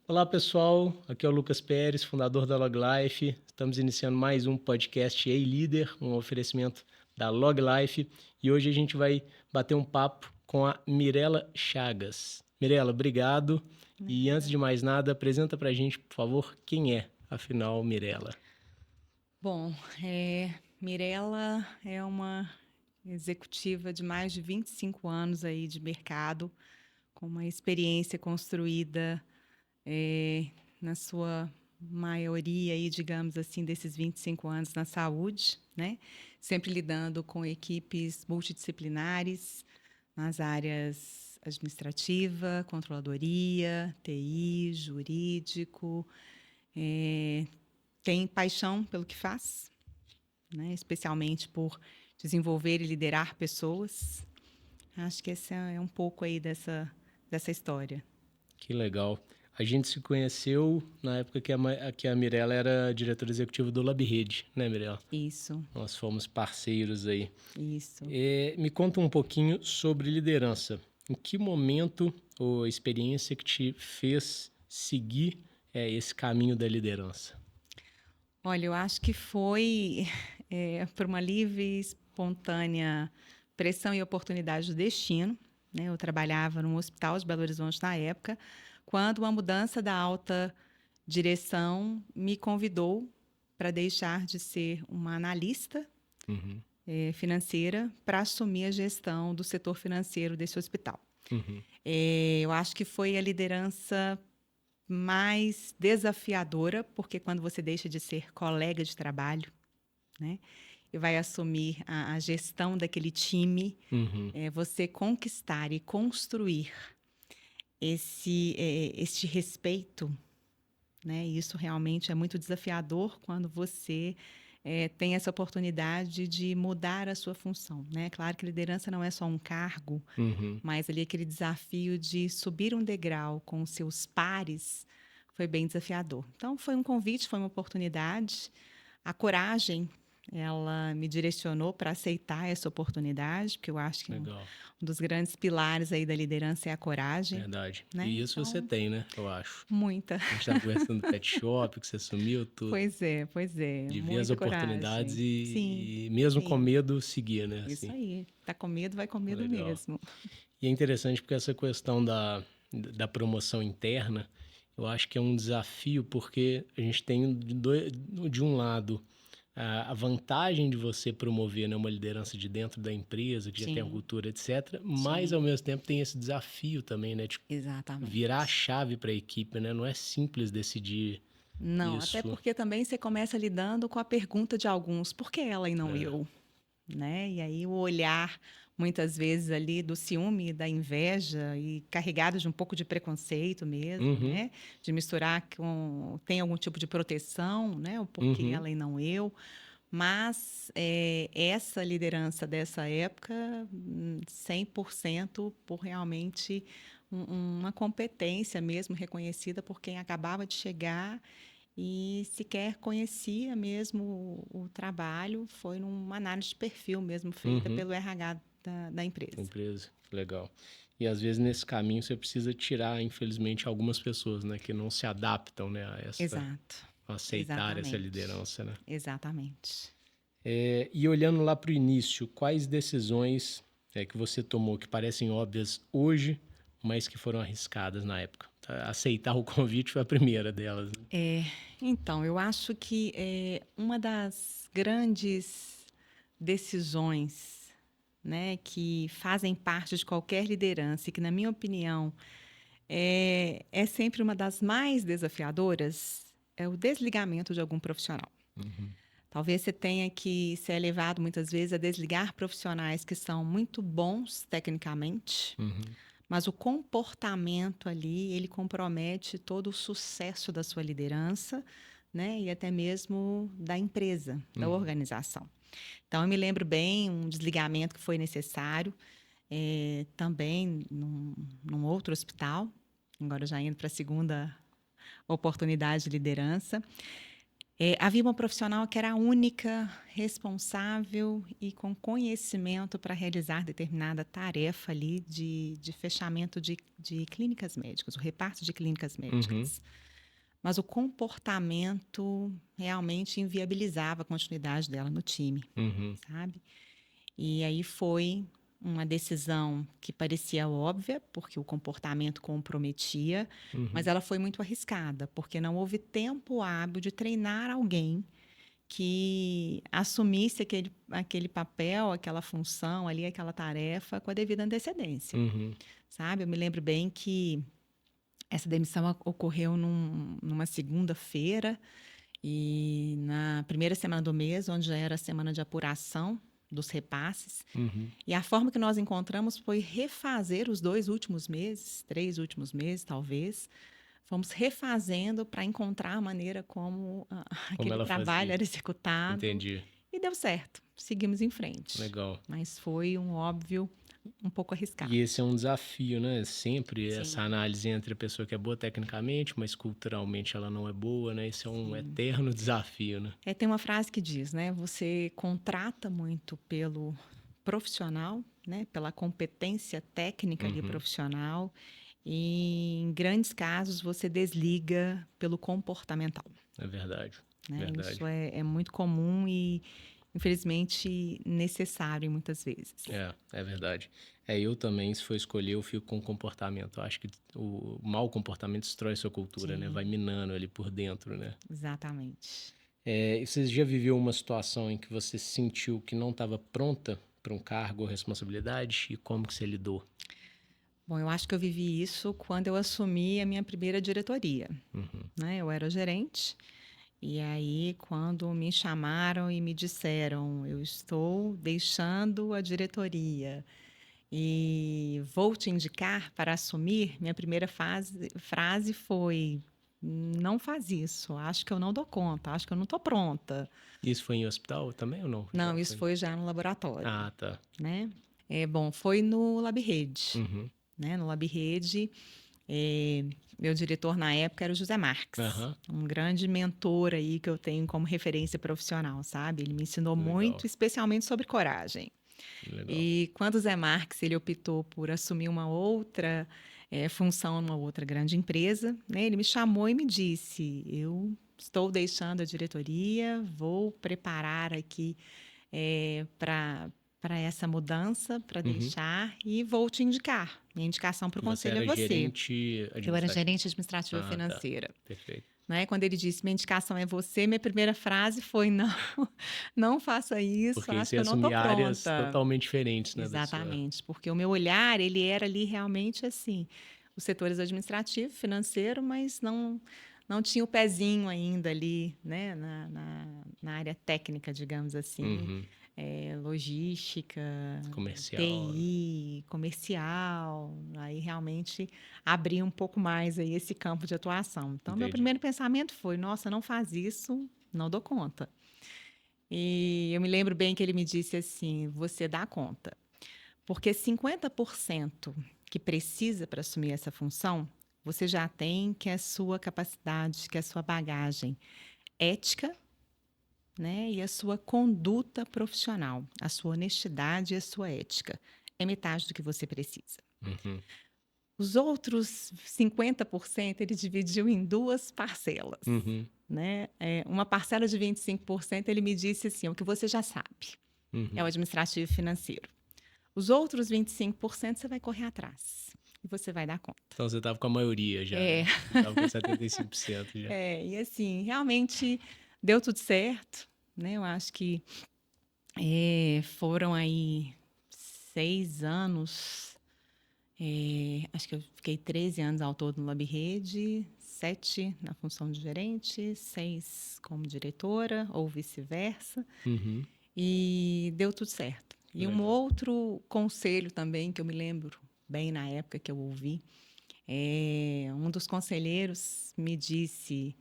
Olá pessoal, aqui é o Lucas Pérez, fundador da Log Life. Estamos iniciando mais um podcast Ei Líder, um oferecimento da Log Life. E hoje a gente vai bater um papo com a Mirela Chagas. Mirela, obrigado. E antes Nada. de mais nada, apresenta pra gente, por favor, quem é, afinal, Mirela. Bom, Mirela é uma executiva de mais de 25 anos aí de mercado, com uma experiência construída na sua maioria aí, digamos assim, desses 25 anos na saúde, né? Sempre lidando com equipes multidisciplinares nas áreas administrativa, controladoria, TI, jurídico. Tem paixão pelo que faz, né? Especialmente por desenvolver e liderar pessoas. Acho que esse é um pouco aí dessa história. Que legal. A gente se conheceu na época que a Mirela era diretora executiva do LabRede, né, Mirela? Isso, Nós fomos parceiros aí. isso. Me conta um pouquinho sobre liderança. Em que momento ou experiência que te fez seguir esse caminho da liderança? Olha, eu acho que foi por uma livre, espontânea pressão e oportunidade do destino. Né? Eu trabalhava num hospital de Belo Horizonte na época, quando uma mudança da alta direção me convidou para deixar de ser uma analista Uhum, financeira para assumir a gestão do setor financeiro desse hospital. uhum, Eu acho que foi a liderança mais desafiadora, porque quando você deixa de ser colega de trabalho, né, e vai assumir a gestão daquele time, uhum, você conquistar e construir este respeito, né? Isso realmente é muito desafiador quando você tem essa oportunidade de mudar a sua função, né? Claro que liderança não é só um cargo, uhum. mas ali aquele desafio de subir um degrau com os seus pares foi bem desafiador. Então foi um convite, foi uma oportunidade. A coragem, ela me direcionou para aceitar essa oportunidade, porque eu acho que Legal, um dos grandes pilares aí da liderança é a coragem, verdade. né? E isso você Então, tem, né? Eu acho. muita. A gente estava conversando do pet shop, que você sumiu, tudo. Pois é, De ver as muita oportunidades coragem. Sim, e mesmo com sim, medo, seguir, né? isso Assim, aí. Tá com medo, vai com medo legal. mesmo. E é interessante porque essa questão da promoção interna, eu acho que é um desafio porque a gente tem de um lado a vantagem de você promover, né, uma liderança de dentro da empresa, que já tem a Sim, cultura, etc., mas ao sim, mesmo tempo tem esse desafio também, né, de virar a exatamente. chave para a equipe, né? Não é simples decidir Não, até isso. porque também você começa lidando com a pergunta de alguns, por que ela e não É. eu? Né? E aí o olhar, muitas vezes ali do ciúme, da inveja e carregado de um pouco de preconceito mesmo, Uhum, né? De misturar com tem algum tipo de proteção, né? O porquê uhum, ela e não eu. Mas essa liderança dessa época, 100% por realmente uma competência mesmo reconhecida por quem acabava de chegar e sequer conhecia mesmo o trabalho, foi numa análise de perfil mesmo feita uhum. pelo RH da empresa. Empresa, legal. E às vezes nesse caminho você precisa tirar, infelizmente, algumas pessoas, né, que não se adaptam, né, Exato, a aceitar essa exatamente, liderança, né? exatamente. E olhando lá para o início, quais decisões que você tomou que parecem óbvias hoje, mas que foram arriscadas na época? Tá? Aceitar o convite foi a primeira delas, né? Então, eu acho que uma das grandes decisões, né, que fazem parte de qualquer liderança e que, na minha opinião, é sempre uma das mais desafiadoras, é o desligamento de algum profissional. Uhum, Talvez você tenha que ser levado muitas vezes a desligar profissionais que são muito bons tecnicamente, uhum, mas o comportamento ali, ele compromete todo o sucesso da sua liderança, né? E até mesmo da empresa, da uhum. organização. Então, eu me lembro bem um desligamento que foi necessário, também num outro hospital, agora já indo para a segunda oportunidade de liderança. Havia uma profissional que era a única responsável e com conhecimento para realizar determinada tarefa ali de fechamento de clínicas médicas, o reparto de clínicas Uhum, médicas. Mas o comportamento realmente inviabilizava a continuidade dela no time, uhum, sabe? E aí foi uma decisão que parecia óbvia, porque o comportamento comprometia, mas uhum. ela foi muito arriscada, porque não houve tempo hábil de treinar alguém que assumisse aquele papel, aquela função ali, aquela tarefa com a devida antecedência, Uhum, sabe? Eu me lembro bem que essa demissão ocorreu numa segunda-feira e na primeira semana do mês, onde já era a semana de apuração dos repasses. uhum. E a forma que nós encontramos foi refazer os 2 últimos meses, 3 últimos meses, talvez. Fomos refazendo para encontrar a maneira como Como aquele ela trabalho fazia? era executado. Entendi. E deu certo. Seguimos em frente. Legal. Mas foi um óbvio, um pouco E arriscado. esse é um desafio, né? Sempre essa Sim, análise entre a pessoa que é boa tecnicamente, mas culturalmente ela não é boa, né? Esse é um sim. eterno desafio, né? Tem uma frase que diz, né? Você contrata muito pelo profissional, né? Pela competência técnica ali Uhum. profissional. E em grandes casos você desliga pelo comportamental, É verdade. né? Isso Verdade. é muito comum e, infelizmente, necessário muitas vezes. É verdade. Eu também, se for escolher, eu fico com o comportamento. Eu acho que o mau comportamento destrói sua cultura, né? Vai Sim, minando ali por dentro, né? exatamente. E você já viveu uma situação em que você sentiu que não estava pronta para um cargo ou responsabilidade? E como que você lidou? Bom, eu acho que eu vivi isso quando eu assumi a minha primeira diretoria, Uhum. né? Eu era gerente. E aí, quando me chamaram e me disseram, eu estou deixando a diretoria e vou te indicar para assumir, minha primeira frase foi: não faz isso, acho que eu não dou conta, acho que eu não estou pronta. Isso foi em hospital também ou não? Já Não, isso foi. foi já no laboratório, Ah, tá. né? Bom, foi no LabRede, Uhum. né? No LabRede, é, meu diretor na época era o José Marques, Aham. um grande mentor aí que eu tenho como referência profissional, sabe? Ele me ensinou Legal. muito, especialmente sobre coragem. Legal. E quando o Zé Marques ele optou por assumir uma outra função numa outra grande empresa, né, ele me chamou e me disse: eu estou deixando a diretoria, vou preparar aqui para essa mudança, para Uhum. deixar e vou te indicar. Minha indicação para o Você conselho é era você. gerente Eu era administrativo. gerente administrativa Ah, tá. financeira. Perfeito. Né? Quando ele disse, minha indicação é você, minha primeira frase foi, não, não faça isso, Porque aí acho você que eu não estou assumia áreas pronta. totalmente diferentes, né, da sua. Exatamente, porque o meu olhar, ele era ali realmente assim, os setores administrativo, financeiro, mas não tinha o pezinho ainda ali, né, na área técnica, digamos assim, Uhum. logística, Comercial, né? TI, comercial, aí realmente abria um pouco mais aí esse campo de atuação. Então, meu Entendi. primeiro pensamento foi, nossa, não faz isso, não dou conta. E eu me lembro bem que ele me disse assim, você dá conta. Porque 50% que precisa para assumir essa função, você já tem, que é a sua capacidade, que é a sua bagagem ética, né, e a sua conduta profissional, a sua honestidade e a sua ética. É metade do que você precisa. Uhum. Os outros 50% ele dividiu em duas parcelas. Uhum. Né? Uma parcela de 25% ele me disse assim: o que você já sabe é o Uhum. administrativo e financeiro. Os outros 25% você vai correr atrás e você vai dar conta. Então você tava com a maioria já, É, né? Você tava com 75% já. e assim, realmente deu tudo certo, né? Eu acho que foram aí 6 anos, acho que eu fiquei 13 anos ao todo no LabRede, 7 na função de gerente, 6 como diretora, ou vice-versa, Uhum. e deu tudo certo. E um Legal. outro conselho também que eu me lembro bem na época que eu ouvi, um dos conselheiros me disse: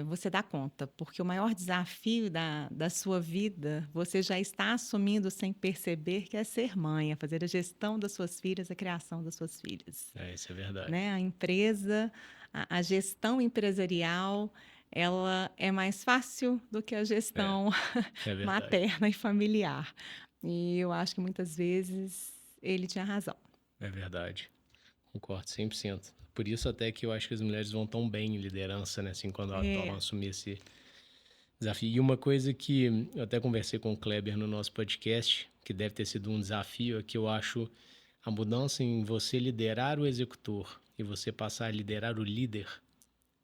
você dá conta, porque o maior desafio da sua vida você já está assumindo sem perceber, que é ser mãe, é fazer a gestão das suas filhas, a criação das suas filhas. Isso é verdade. Né? A empresa, a gestão empresarial ela é mais fácil do que a É, gestão é verdade. materna e familiar. E eu acho que muitas vezes ele tinha razão. É verdade. Concordo 100%. Por isso até que eu acho que as mulheres vão tão bem em liderança, né? Assim, quando elas topam É, assumir esse desafio. E uma coisa que eu até conversei com o Kleber no nosso podcast, que deve ter sido um desafio, é que eu acho a mudança em você liderar o executor e você passar a liderar o líder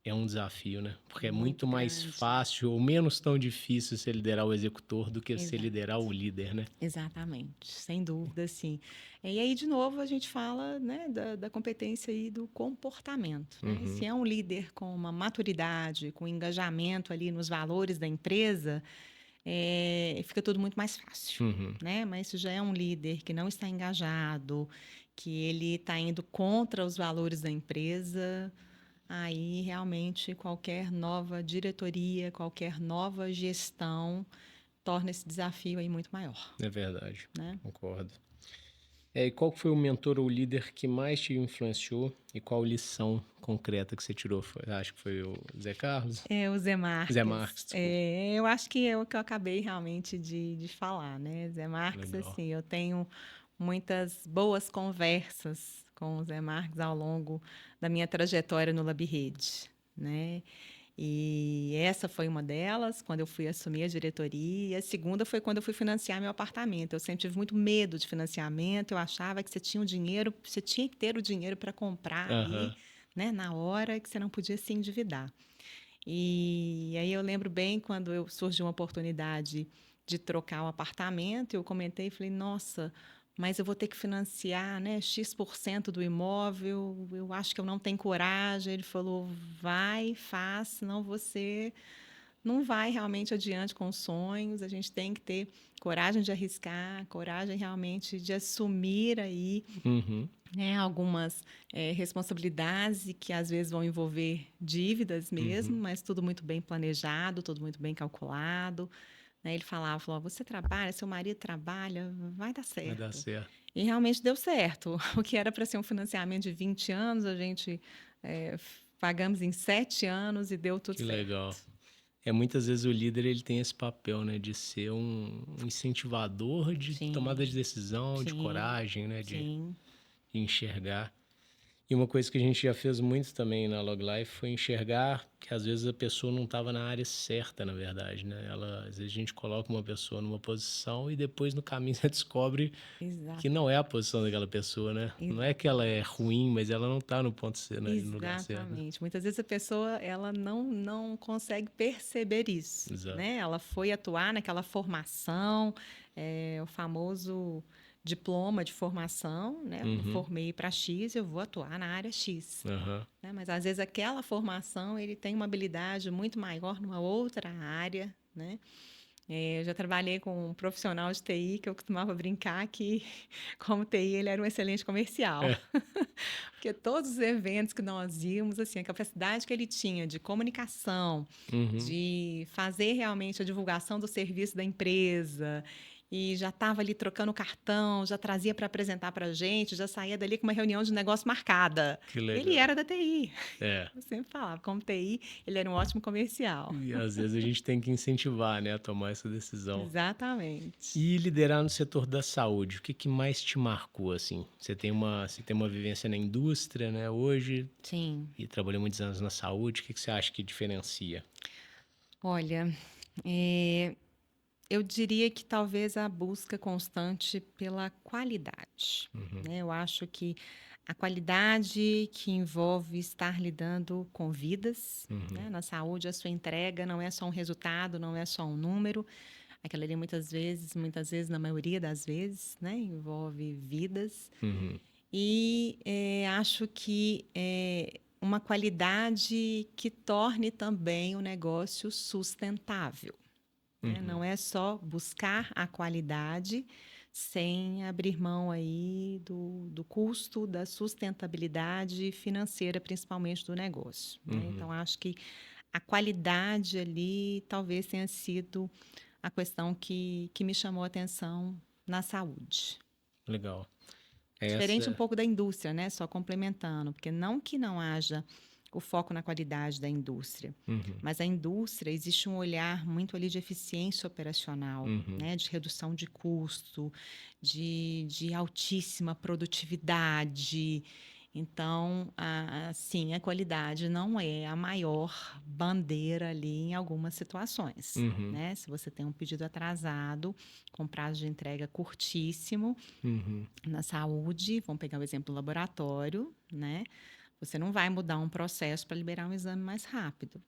é um desafio, né? Porque é muito muito mais grande. fácil ou menos tão difícil você liderar o executor do que você Exato. liderar o líder, né? Exatamente, sem dúvida, sim. E aí, de novo, a gente fala, né, da competência e do comportamento, né? Uhum, Se é um líder com uma maturidade, com engajamento ali nos valores da empresa, fica tudo muito mais fácil, uhum. né? Mas se já é um líder que não está engajado, que ele está indo contra os valores da empresa, aí realmente qualquer nova diretoria, qualquer nova gestão torna esse desafio aí muito maior, É verdade, né? concordo. E qual foi o mentor ou líder que mais te influenciou e qual lição concreta que você tirou? Acho que foi o Zé Carlos? É, o Zé Zé Marques. Marques, desculpa. Eu acho que é o que eu acabei realmente de falar, né? Zé Marques, Legal. assim, eu tenho muitas boas conversas com o Zé Marques ao longo da minha trajetória no LabRede, né? E essa foi uma delas, quando eu fui assumir a diretoria. E a segunda foi quando eu fui financiar meu apartamento. Eu sempre tive muito medo de financiamento. Eu achava que você tinha o dinheiro, você tinha que ter o dinheiro para comprar ali, Aham, né, na hora que você não podia se endividar. E aí eu lembro bem quando surgiu uma oportunidade de trocar o apartamento, eu comentei e falei, nossa, mas eu vou ter que financiar, né, X% do imóvel, eu acho que eu não tenho coragem. Ele falou, vai, faz, senão você não vai realmente adiante com os sonhos. A gente tem que ter coragem de arriscar, coragem realmente de assumir aí, uhum, né, algumas responsabilidades e que às vezes vão envolver dívidas mesmo, uhum. mas tudo muito bem planejado, tudo muito bem calculado, né? Ele falou, você trabalha, seu marido trabalha, vai dar Vai dar certo. certo. E realmente deu certo. O que era para ser um financiamento de 20 anos, a gente é, pagamos em 7 anos e deu tudo Que legal. certo. Muitas vezes o líder ele tem esse papel, né, de ser um incentivador de tomada de Sim, decisão, de sim, coragem, né, sim. de enxergar. E uma coisa que a gente já fez muito também na Log Life foi enxergar que às vezes a pessoa não estava na área certa, na verdade, né? Às vezes a gente coloca uma pessoa numa posição e depois no caminho você descobre que Exato. não é a posição daquela pessoa, né? Não é que ela é ruim, mas ela não está no ponto certo, no lugar certo, né? Exatamente. Muitas vezes a pessoa ela não consegue perceber isso, Exato. né? Ela foi atuar naquela formação, o famoso diploma de formação, né? Eu me Uhum. formei para X, eu vou atuar na área X, Aham. né? Mas às vezes aquela formação ele tem uma habilidade muito maior numa outra área, né? Eu já trabalhei com um profissional de TI que eu costumava brincar que, como TI, ele era um excelente comercial. É. Porque todos os eventos que nós íamos, assim, a capacidade que ele tinha de comunicação, Uhum. de fazer realmente a divulgação do serviço da empresa, e já estava ali trocando cartão, já trazia para apresentar para a gente, já saía dali com uma reunião de negócio marcada. Que Ele legal. era da TI. É. Eu sempre falava, como TI, ele era um ótimo comercial. E às vezes a gente tem que incentivar, né, a tomar essa decisão. Exatamente. E liderar no setor da saúde, o que que mais te marcou, assim? Você tem uma vivência na indústria, né, hoje, Sim. e trabalhou muitos anos na saúde, o que que você acha que diferencia? Olha, eu diria que talvez a busca constante pela qualidade, Uhum, né? Eu acho que a qualidade que envolve estar lidando com vidas, uhum, né? Na saúde, a sua entrega não é só um resultado, não é só um número. Aquilo ali muitas vezes, na maioria das vezes, né? Envolve vidas. uhum, E acho que uma qualidade que torne também o negócio sustentável, né? uhum, Não é só buscar a qualidade sem abrir mão aí do custo, da sustentabilidade financeira, principalmente do negócio, né? uhum. Então, acho que a qualidade ali talvez tenha sido a questão que me chamou a atenção na saúde. Legal. Diferente um Essa, pouco da indústria, né? Só complementando, porque não que não haja o foco na qualidade da indústria. Uhum. Mas a indústria, existe um olhar muito ali de eficiência operacional, Uhum. né? De redução de custo, de altíssima produtividade. Então, sim, a qualidade não é a maior bandeira ali em algumas situações, Uhum. né? Se você tem um pedido atrasado, com prazo de entrega curtíssimo, Uhum. na saúde, vamos pegar o exemplo do laboratório, né? Você não vai mudar um processo para liberar um exame mais rápido.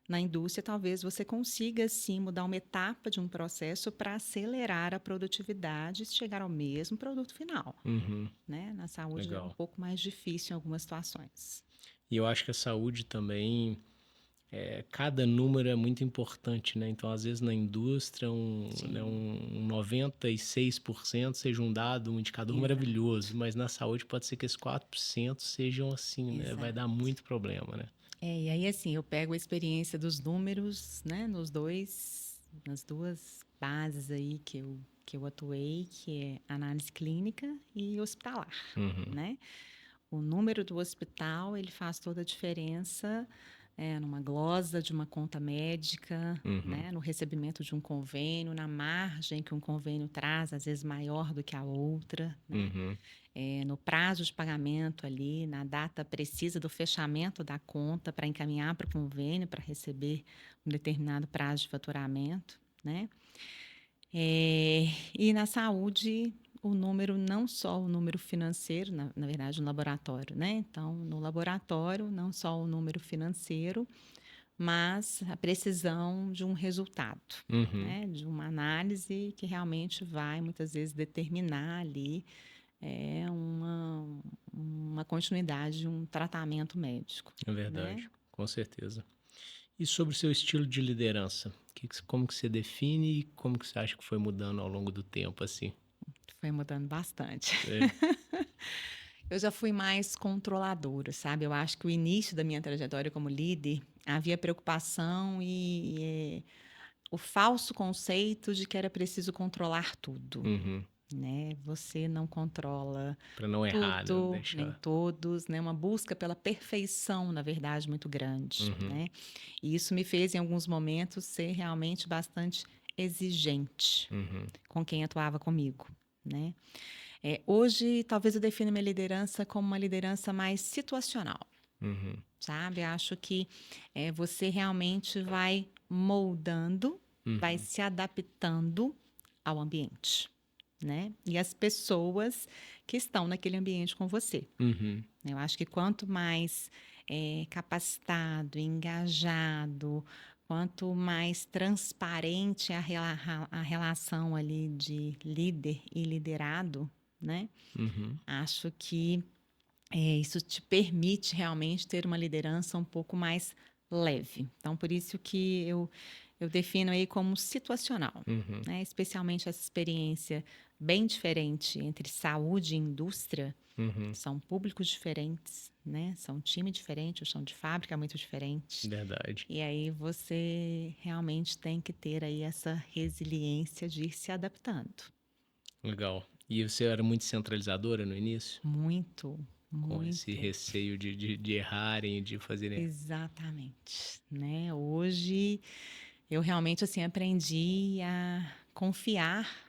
Na indústria, talvez você consiga, sim, mudar uma etapa de um processo para acelerar a produtividade e chegar ao mesmo produto final, Uhum. né? Na saúde é um Legal. pouco mais difícil em algumas situações. E eu acho que a saúde também, cada número é muito importante, né? Então, às vezes, na indústria, né, Sim, um 96% seja um dado, um indicador maravilhoso, exato, mas na saúde pode ser que esses 4% sejam assim, né? Vai dar exato. muito problema, né? E aí, assim, eu pego a experiência dos números, né, nas duas bases aí que eu atuei, que é análise clínica e hospitalar, Uhum. né? O número do hospital, ele faz toda a diferença numa glosa de uma conta médica, Uhum. né? No recebimento de um convênio, na margem que um convênio traz, às vezes maior do que a outra, né? Uhum. No prazo de pagamento ali, na data precisa do fechamento da conta para encaminhar para o convênio para receber um determinado prazo de faturamento, né? E na saúde, o número, não só o número financeiro, na verdade, no laboratório, né? Então, no laboratório, não só o número financeiro, mas a precisão de um resultado, Uhum. né? De uma análise que realmente vai, muitas vezes, determinar ali uma continuidade de um tratamento médico, É né? verdade, com certeza. E sobre o seu estilo de liderança? Como que você define e como que você acha que foi mudando ao longo do tempo, assim? Foi mudando bastante. É. Eu já fui mais controladora, sabe? Eu acho que o início da minha trajetória como líder havia preocupação e o falso conceito de que era preciso controlar tudo, Uhum. né? Você não controla Para não errar, né? tudo, nem Deixar. todos, né? Uma busca pela perfeição, na verdade, muito grande, Uhum. né? E isso me fez, em alguns momentos, ser realmente bastante exigente Uhum. com quem atuava comigo, né? Hoje, talvez eu defina minha liderança como uma liderança mais situacional, Uhum. sabe? Acho que você realmente vai moldando, vai Uhum. se adaptando ao ambiente, né? E as pessoas que estão naquele ambiente com você. Uhum. Eu acho que quanto mais capacitado, engajado, quanto mais transparente a relação ali de líder e liderado, né? Uhum. Acho que isso te permite realmente ter uma liderança um pouco mais leve. Então, por isso que eu defino aí como situacional, Uhum. né? Especialmente essa experiência bem diferente entre saúde e indústria. Uhum. São públicos diferentes, né? São time diferente, o chão de fábrica é muito diferente. Verdade. E aí você realmente tem que ter aí essa resiliência de ir se adaptando. Legal. E você era muito centralizadora no início? Muito, Com esse muito. receio de errarem, de fazerem. Exatamente, né? Hoje eu realmente assim aprendi a confiar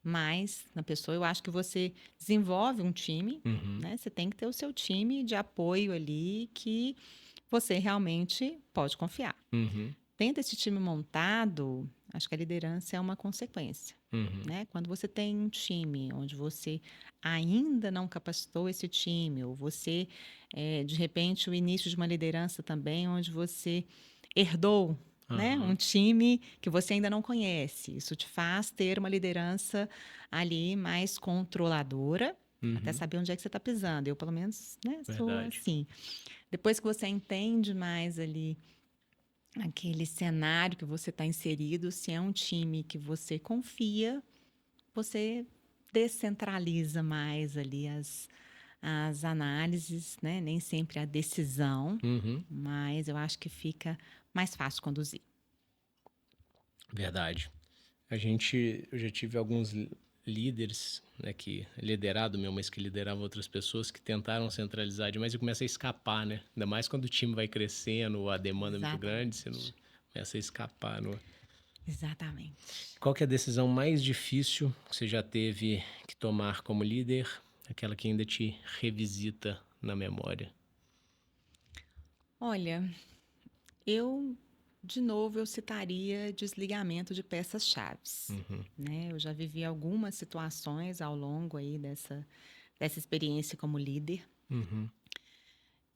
mais na pessoa. Eu acho que você desenvolve um time, Uhum. né? Você tem que ter o seu time de apoio ali que você realmente pode confiar. Uhum. Tendo esse time montado, acho que a liderança é uma consequência, Uhum. né? Quando você tem um time onde você ainda não capacitou esse time, ou você, de repente, o início de uma liderança também, onde você herdou, né, um Aham. time que você ainda não conhece. Isso te faz ter uma liderança ali mais controladora, até Uhum. saber onde é que você está pisando. Eu, pelo menos, né, sou Verdade. assim. Depois que você entende mais ali aquele cenário que você está inserido, se é um time que você confia, você descentraliza mais ali as análises, né? Nem sempre a decisão, Uhum. mas eu acho que fica mais fácil conduzir. Verdade. Eu já tive alguns líderes, né, que liderado meu, mas que lideravam outras pessoas que tentaram centralizar demais e começa a escapar, né? Ainda mais quando o time vai crescendo, a demanda é muito grande, você não Exatamente. começa a escapar. Não. Exatamente. Qual que é a decisão mais difícil que você já teve que tomar como líder? Aquela que ainda te revisita na memória. Olha, de novo, eu citaria desligamento de peças-chaves, Uhum, né? Eu já vivi algumas situações ao longo aí dessa experiência como líder uhum,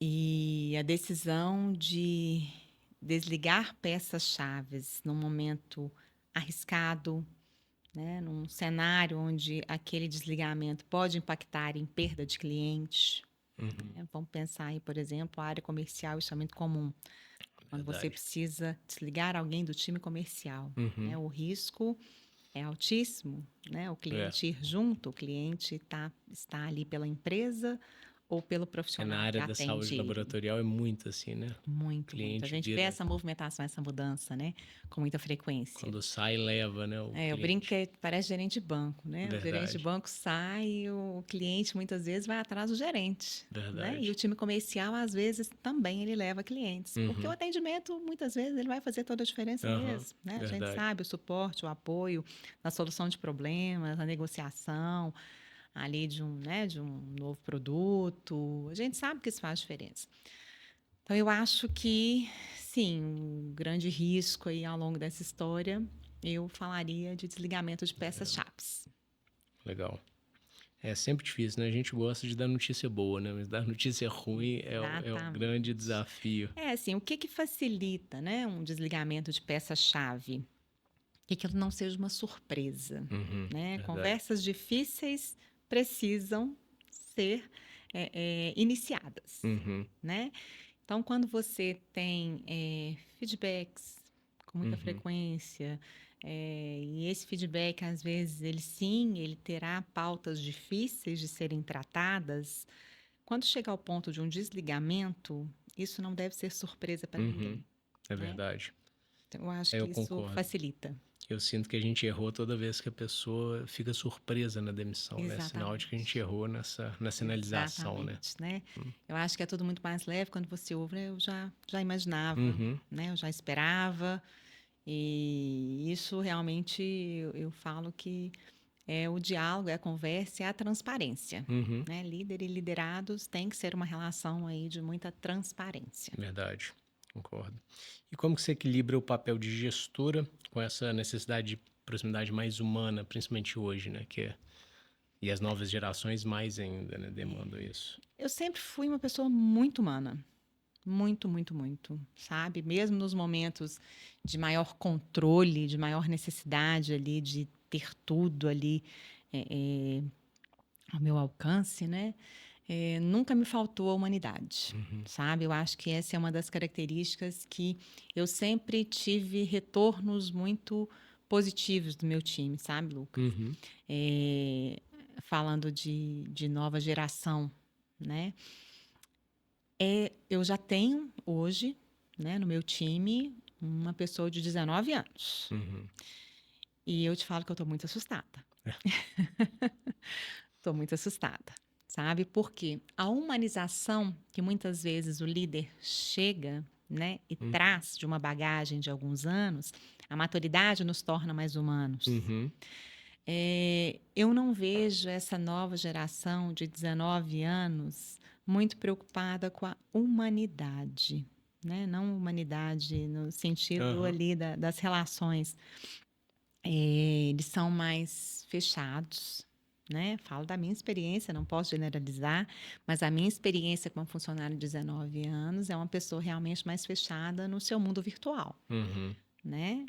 e a decisão de desligar peças-chaves num momento arriscado, né? Num cenário onde aquele desligamento pode impactar em perda de clientes, uhum. né? Vamos pensar aí, por exemplo, a área comercial, isso é muito comum. Quando você Verdade. precisa desligar alguém do time comercial, né? Uhum. O risco é altíssimo, né? O É. cliente ir junto, o cliente está ali pela empresa ou pelo É, na profissional que área da saúde atende ele. laboratorial é muito assim, né? O Muito, muito. A cliente gente vê vira, essa movimentação, essa mudança, né? Com muita frequência. quando sai, leva, né, o Eu brinco cliente. que parece gerente de banco, né? O gerente de Verdade, banco sai e o cliente muitas vezes vai atrás do gerente, né? E o verdade. time comercial, às vezes, também ele leva clientes, porque o Uhum. atendimento, muitas vezes, ele vai fazer toda a diferença Aham, mesmo, né? A gente verdade. sabe o suporte, o apoio na solução de problemas, na negociação ali de um novo produto. A gente sabe que isso faz diferença. Então, eu acho que, sim, um grande risco aí ao longo dessa história, eu falaria de desligamento de peças-chaves. Legal. É sempre difícil, né? A gente gosta de dar notícia boa, né? Mas dar notícia ruim é o grande Exatamente. desafio. É assim, o que que facilita, né, um desligamento de peça-chave? Que ele não seja uma surpresa, Uhum, né? verdade. Conversas difíceis precisam ser iniciadas, Uhum, né? Então, quando você tem feedbacks com muita uhum, frequência, e esse feedback, às vezes, ele sim, ele terá pautas difíceis de serem tratadas, quando chegar ao ponto de um desligamento, isso não deve ser surpresa para uhum. ninguém, É né? verdade. Então, eu acho É, que eu isso concordo. facilita. Eu sinto que a gente errou toda vez que a pessoa fica surpresa na demissão, né? Sinal de que a gente Exatamente. errou na sinalização, né? Exatamente, né? Eu acho que é tudo muito mais leve quando você ouve, né? Eu já imaginava, Uhum, né? Eu já esperava. E isso realmente eu falo que é o diálogo, é a conversa, é a transparência, uhum. né? Líder e liderados tem que ser uma relação aí de muita transparência. Verdade, concordo. E como que você equilibra o papel de gestora com essa necessidade de proximidade mais humana, principalmente hoje, né? E as novas gerações mais ainda, né, demandam isso. Eu sempre fui uma pessoa muito humana. Muito, muito, muito, sabe? Mesmo nos momentos de maior controle, de maior necessidade ali de ter tudo ali ao meu alcance, né? Nunca me faltou a humanidade, Uhum, sabe? Eu acho que essa é uma das características que eu sempre tive retornos muito positivos do meu time, sabe, Lucas? uhum, É, falando de nova geração, né? Eu já tenho hoje, né, no meu time, uma pessoa de 19 anos. uhum. E eu te falo que eu estou muito assustada. Estou muito assustada, sabe? Porque a humanização que muitas vezes o líder chega, né, e Uhum, traz de uma bagagem de alguns anos, a maturidade nos torna mais humanos. uhum, Eu não vejo essa nova geração de 19 anos muito preocupada com a humanidade, né? Não humanidade no sentido aham, ali das relações. Eles são mais fechados, né? Falo da minha experiência, não posso generalizar, mas a minha experiência como funcionário de 19 anos é uma pessoa realmente mais fechada no seu mundo virtual, uhum, né?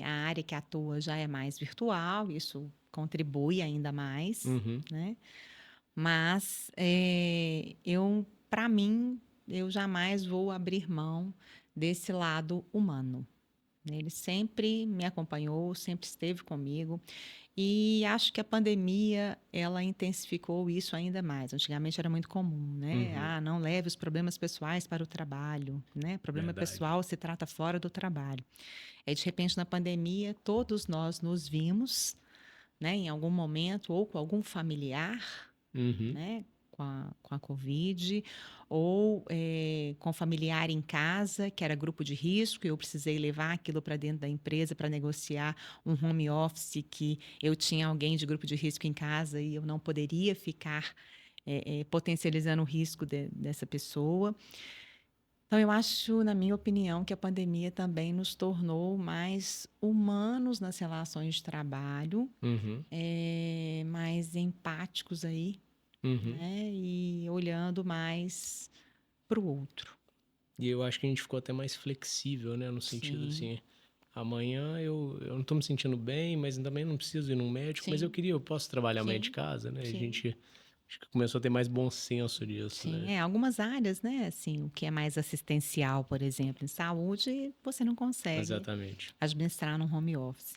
A área que atua já é mais virtual, isso contribui ainda mais, uhum, né? Mas para mim, eu jamais vou abrir mão desse lado humano. Né? Ele sempre me acompanhou, sempre esteve comigo. E acho que a pandemia, ela intensificou isso ainda mais. Antigamente era muito comum, né? uhum. Não leve os problemas pessoais para o trabalho, né? Problema Verdade. pessoal se trata fora do trabalho. Aí, de repente, na pandemia, todos nós nos vimos, né, em algum momento, ou com algum familiar, Uhum. né, com a Covid, ou com familiar em casa, que era grupo de risco, e eu precisei levar aquilo para dentro da empresa para negociar um home office que eu tinha alguém de grupo de risco em casa e eu não poderia ficar potencializando o risco dessa pessoa. Então, eu acho, na minha opinião, que a pandemia também nos tornou mais humanos nas relações de trabalho, Uhum. mais empáticos aí, Uhum. né? E olhando mais para o outro. E eu acho que a gente ficou até mais flexível, né? No sentido Sim, assim, amanhã eu não tô me sentindo bem, mas também não preciso ir num médico, mas sim, eu posso trabalhar amanhã de sim, casa, né? A sim, gente acho que começou a ter mais bom senso disso, sim. né? Algumas áreas, né? Assim, o que é mais assistencial, por exemplo, em saúde, você não consegue Exatamente. administrar no home office.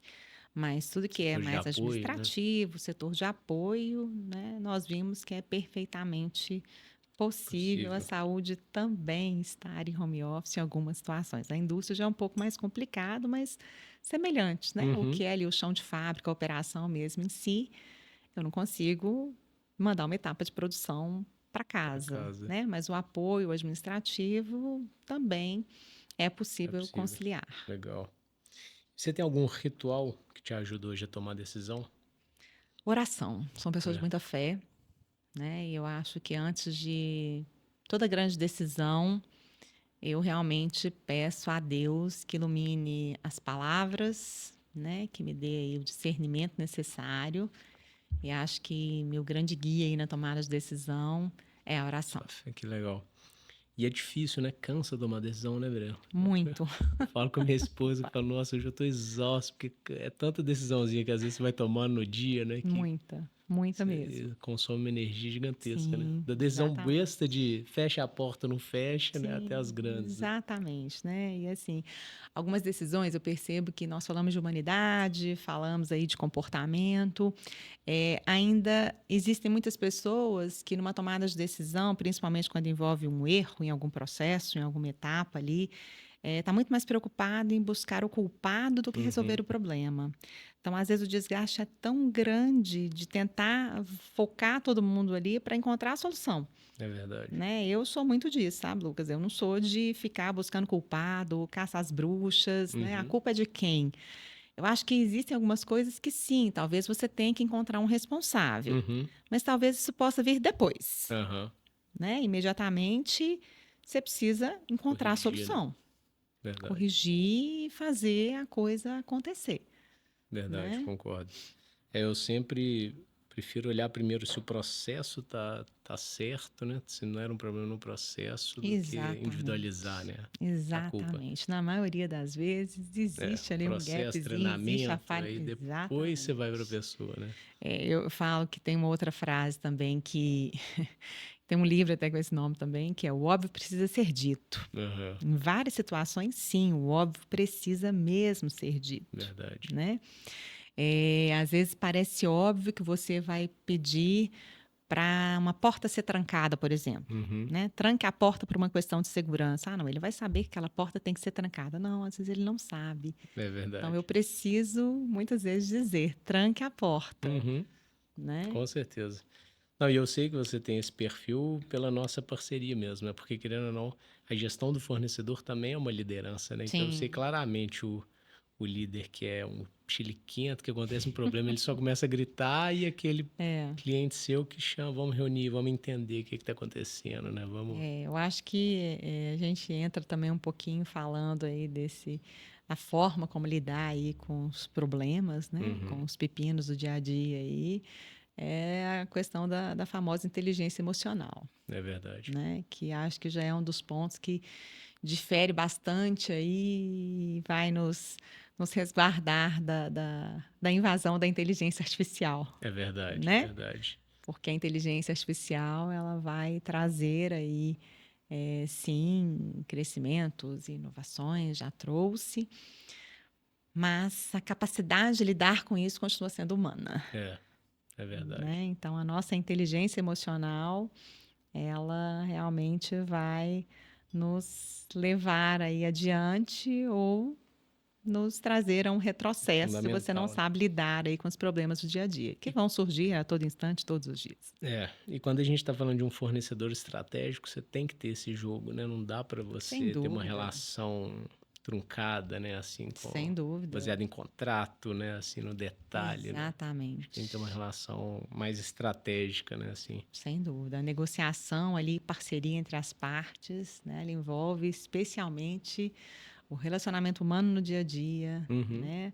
Mas tudo que é Setor de mais apoio, né? administrativo, setor de apoio, né, nós vimos que é perfeitamente possível a Possível. saúde também estar em home office em algumas situações. A indústria já é um pouco mais complicado, mas semelhantes, né? O Uhum. que é ali o chão de fábrica, a operação mesmo em si, eu não consigo mandar uma etapa de produção para Pra casa, casa. né? Mas o apoio administrativo também é É possível possível. conciliar. Legal. Você tem algum ritual que te ajuda hoje a tomar decisão? Oração. São pessoas de É. muita fé, né? E eu acho que antes de toda grande decisão, eu realmente peço a Deus que ilumine as palavras, né? Que me dê aí o discernimento necessário. E acho que meu grande guia aí na tomada de decisão é a oração. Sua fé, que legal. E é difícil, né? Cansa tomar decisão, né, Breno? Muito, Eu falo com a minha esposa que fala, nossa, hoje eu tô exausto, porque é tanta decisãozinha que às vezes você vai tomando no dia, né? Que muita mesmo. você consome uma energia gigantesca, né? Sim, Da decisão besta exatamente. de fecha a porta, não fecha, né? Até as Sim, grandes, né? exatamente, né? E assim, algumas decisões eu percebo que nós falamos de humanidade, falamos aí de comportamento, ainda existem muitas pessoas que numa tomada de decisão, principalmente quando envolve um erro em algum processo, em alguma etapa ali, está muito mais preocupado em buscar o culpado do que resolver Uhum, o problema. Então, às vezes, o desgaste é tão grande de tentar focar todo mundo ali para encontrar a solução, é verdade. né? Eu sou muito disso, sabe, Lucas? Eu não sou de ficar buscando culpado, caçar as bruxas, né? A Uhum, culpa é de quem? Eu acho que existem algumas coisas que sim, talvez você tenha que encontrar um responsável, uhum, mas talvez isso possa vir depois, aham. né? Imediatamente você precisa encontrar a Corrigir, né? solução, Verdade, corrigir e fazer a coisa acontecer, verdade, né? concordo. Eu sempre prefiro olhar primeiro se o processo tá certo, né? Se não era um problema no processo, do que individualizar, Exatamente. né? A culpa. Exatamente. Na maioria das vezes É, existe ali um processo, gapzinho, existe a treinamento, falha. aí depois você vai para a Exatamente. pessoa, né? Eu falo que tem uma outra frase também que tem um livro até com esse nome também, que é o óbvio precisa ser dito. Aham, Em várias situações, sim, o óbvio precisa mesmo ser dito, verdade. né? Às vezes parece óbvio que você vai pedir para uma porta ser trancada, por exemplo. Uhum, Né? Tranque a porta por uma questão de segurança. Ah, não, ele vai saber que aquela porta tem que ser trancada. Não, às vezes ele não sabe. é Então eu verdade. preciso muitas vezes dizer: tranque a porta, Uhum, né? com certeza. Não, e eu sei que você tem esse perfil pela nossa parceria mesmo, né? Porque, querendo ou não, a gestão do fornecedor também é uma liderança, né? Então, eu sei Sim, claramente o líder que é um chiliquento, que acontece um problema, ele só começa a gritar e aquele é. cliente seu que chama, vamos reunir, vamos entender o que está acontecendo, né? Vamos... Eu acho que a gente entra também um pouquinho falando aí da forma como lidar aí com os problemas, né? Com Uhum, os pepinos do dia a dia aí. É a questão da famosa inteligência emocional, é verdade. né? Que acho que já é um dos pontos que difere bastante aí e vai nos resguardar da invasão da inteligência artificial, É verdade, é né? verdade. Porque a inteligência artificial ela vai trazer aí, sim, crescimentos e inovações, já trouxe, mas a capacidade de lidar com isso continua sendo humana, É, é né? verdade. Então, a nossa inteligência emocional ela realmente vai nos levar aí adiante ou nos trazer a um retrocesso se você não Fundamental. sabe lidar aí com os problemas do dia a dia, que vão surgir a todo instante, todos os dias. E quando a gente está falando de um fornecedor estratégico, você tem que ter esse jogo, né? Não dá para Sem você ter uma dúvida, relação truncada, né? Assim, sem dúvida. baseada em contrato, né? Assim, no detalhe, né? Exatamente. Tem que ter uma relação mais estratégica, né? Assim. Sem dúvida. A negociação ali, parceria entre as partes, né? Ela envolve especialmente o relacionamento humano no dia a dia, Uhum. né?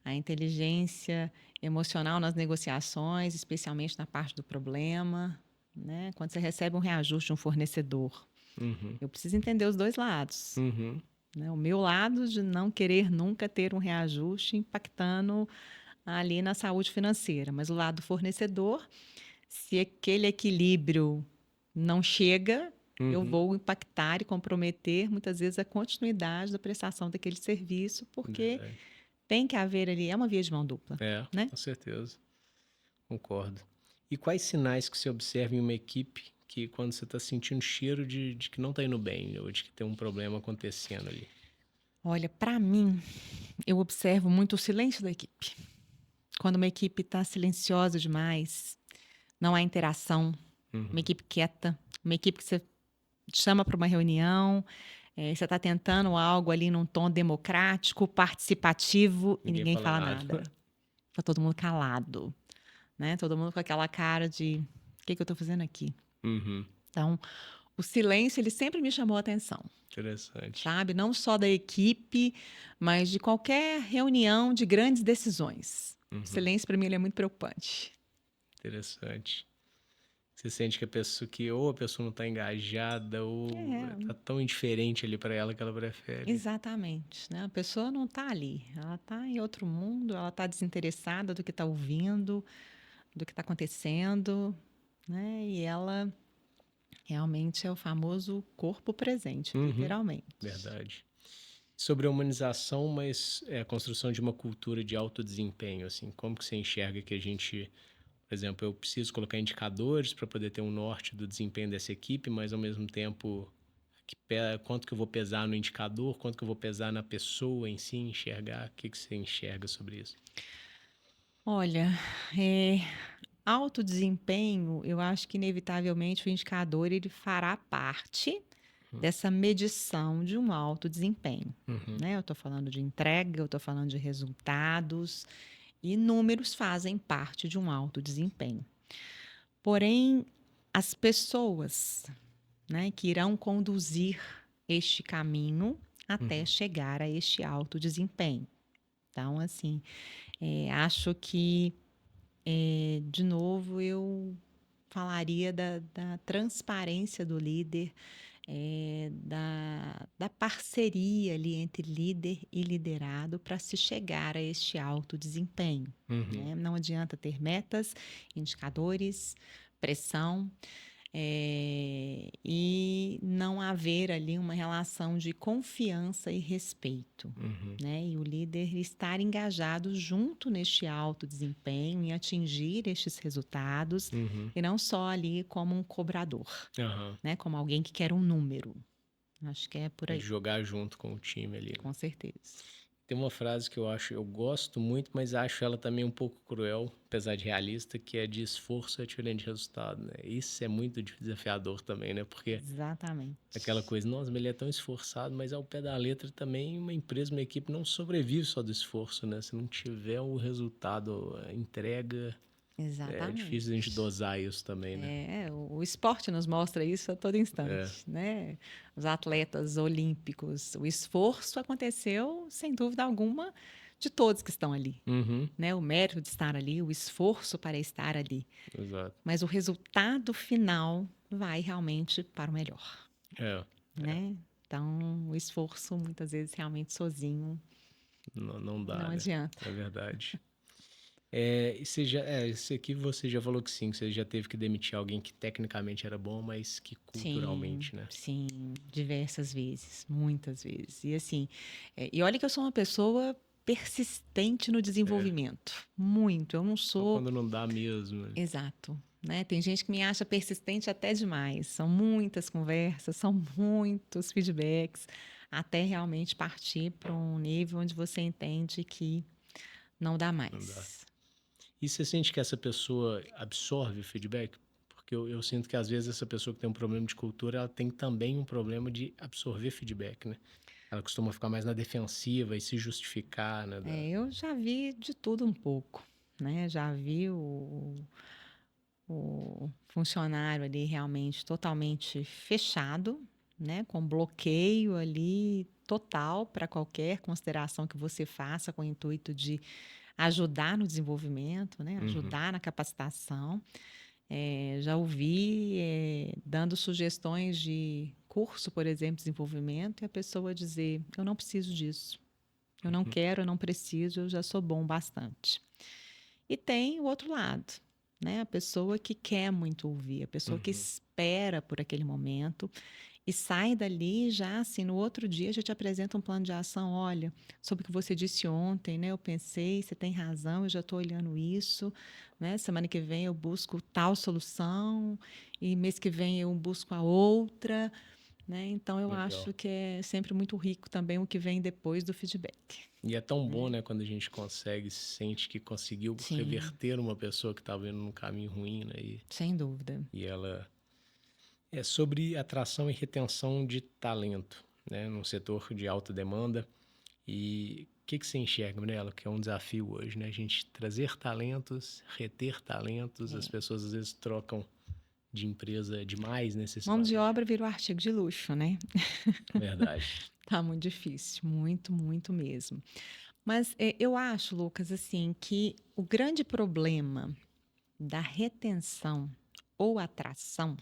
A inteligência emocional nas negociações, especialmente na parte do problema, né? Quando você recebe um reajuste de um fornecedor, Uhum. eu preciso entender os dois lados. Uhum. Né? O meu lado de não querer nunca ter um reajuste impactando ali na saúde financeira, mas o lado do fornecedor, se aquele equilíbrio não chega, eu Uhum. vou impactar e comprometer muitas vezes a continuidade da prestação daquele serviço, porque Verdade. tem que haver ali, é uma via de mão dupla, né? Com certeza. Concordo. E quais sinais que você observa em uma equipe que quando você está sentindo cheiro de que não está indo bem, ou de que tem um problema acontecendo ali? Olha, para mim, eu observo muito o silêncio da equipe. Quando uma equipe está silenciosa demais, não há interação, uma Uhum. equipe quieta, uma equipe que você chama para uma reunião, você está tentando algo ali num tom democrático, participativo e Ninguém ninguém fala fala nada. nada. Está todo mundo calado, né? Todo mundo com aquela cara de o que eu estou fazendo aqui? Uhum. Então, o silêncio ele sempre me chamou a atenção, Interessante. sabe? Não só da equipe, mas de qualquer reunião de grandes decisões. O Uhum. silêncio para mim ele é muito preocupante. Interessante. Você sente que a pessoa ou a pessoa não está engajada ou É, está tão indiferente ali para ela que ela prefere. exatamente, né? A pessoa não está ali, ela está em outro mundo, ela está desinteressada do que está ouvindo, do que está acontecendo, né? E ela realmente é o famoso corpo presente, Uhum. literalmente. Verdade. Sobre a humanização, mas a construção de uma cultura de alto desempenho, assim, como que você enxerga que a gente, por exemplo, eu preciso colocar indicadores para poder ter um norte do desempenho dessa equipe, mas ao mesmo tempo quanto que eu vou pesar no indicador, quanto que eu vou pesar na pessoa em si, enxergar, o que que você enxerga sobre isso? Olha, é, alto desempenho, eu acho que inevitavelmente o indicador ele fará parte dessa medição de um alto desempenho. Uhum. Né? Eu estou falando de entrega, eu estou falando de resultados, e números fazem parte de um alto desempenho. Porém, as pessoas, né, que irão conduzir este caminho até Uhum. chegar a este alto desempenho. Então, assim, acho que, de novo, eu falaria da transparência do líder, da parceria ali entre líder e liderado para se chegar a este alto desempenho. Uhum. Né? Não adianta ter metas, indicadores, pressão, e não haver ali uma relação de confiança e respeito. Uhum. Né? E o líder estar engajado junto neste alto desempenho em atingir estes resultados Uhum. e não só ali como um cobrador, Aham. né? Como alguém que quer um número. Acho que é por É aí, de jogar junto com o time ali, né? com certeza. Tem uma frase que eu gosto muito, mas acho ela também um pouco cruel, apesar de realista, que é de esforço é diferente de resultado, né? Isso é muito desafiador também, né? Porque aquela Exatamente. coisa, nossa, mas ele é tão esforçado, mas ao pé da letra também uma empresa, uma equipe não sobrevive só do esforço, né? Se não tiver o resultado, a entrega, é difícil a gente Exatamente. dosar isso também, né? O esporte nos mostra isso a todo instante, né? Os atletas olímpicos, o esforço aconteceu, sem dúvida alguma, de todos que estão ali, Uhum. né? O mérito de estar ali, o esforço para estar ali, Exato. mas o resultado final vai realmente para o melhor, É, né? Então, o esforço muitas vezes realmente sozinho não não dá, né? adianta. É verdade. E esse aqui você já falou que sim, que você já teve que demitir alguém que tecnicamente era bom, mas que Sim, culturalmente, né? sim, diversas vezes, muitas vezes. E assim, e olha que eu sou uma pessoa persistente no É, desenvolvimento, muito. Eu não só sou quando não dá mesmo, né? exato, né? Tem gente que me acha persistente até demais. São muitas conversas, são muitos feedbacks. até realmente partir para um nível onde você entende que não dá mais. Não dá. E você sente que essa pessoa absorve o feedback? Porque eu sinto que às vezes essa pessoa que tem um problema de cultura, ela tem também um problema de absorver feedback, né? Ela costuma ficar mais na defensiva e se justificar, né? Eu já vi de tudo um pouco, né? Já vi o funcionário ali realmente totalmente fechado, né? Com bloqueio ali total para qualquer consideração que você faça com o intuito de ajudar no desenvolvimento, né? Ajudar na capacitação. Já ouvi dando sugestões de curso, por exemplo, de desenvolvimento, e a pessoa dizer: eu não preciso disso, eu não quero, eu não preciso, eu já sou bom bastante. E tem o outro lado, né? A pessoa que quer muito ouvir, a pessoa que espera por aquele momento e sai dali já assim, no outro dia já te apresenta um plano de ação. Olha, sobre o que você disse ontem, né? Eu pensei, você tem razão, eu já estou olhando isso, né? Semana que vem eu busco tal solução e mês que vem eu busco a outra, né? Então eu Legal. acho que é sempre muito rico também o que vem depois do feedback. E é tão bom, né, quando a gente consegue, sente que conseguiu Sim. reverter uma pessoa que estava indo num caminho ruim, né? Sem dúvida. E ela é sobre atração e retenção de talento, né, num setor de alta demanda. E o que você enxerga, Mirella, que é um desafio hoje, né? A gente trazer talentos, reter talentos, as pessoas às vezes trocam de empresa demais nesse Mão de obra virou artigo de luxo, né? Verdade. Tá muito difícil, muito, muito mesmo. Mas eu acho, Lucas, assim, que o grande problema da retenção ou atração,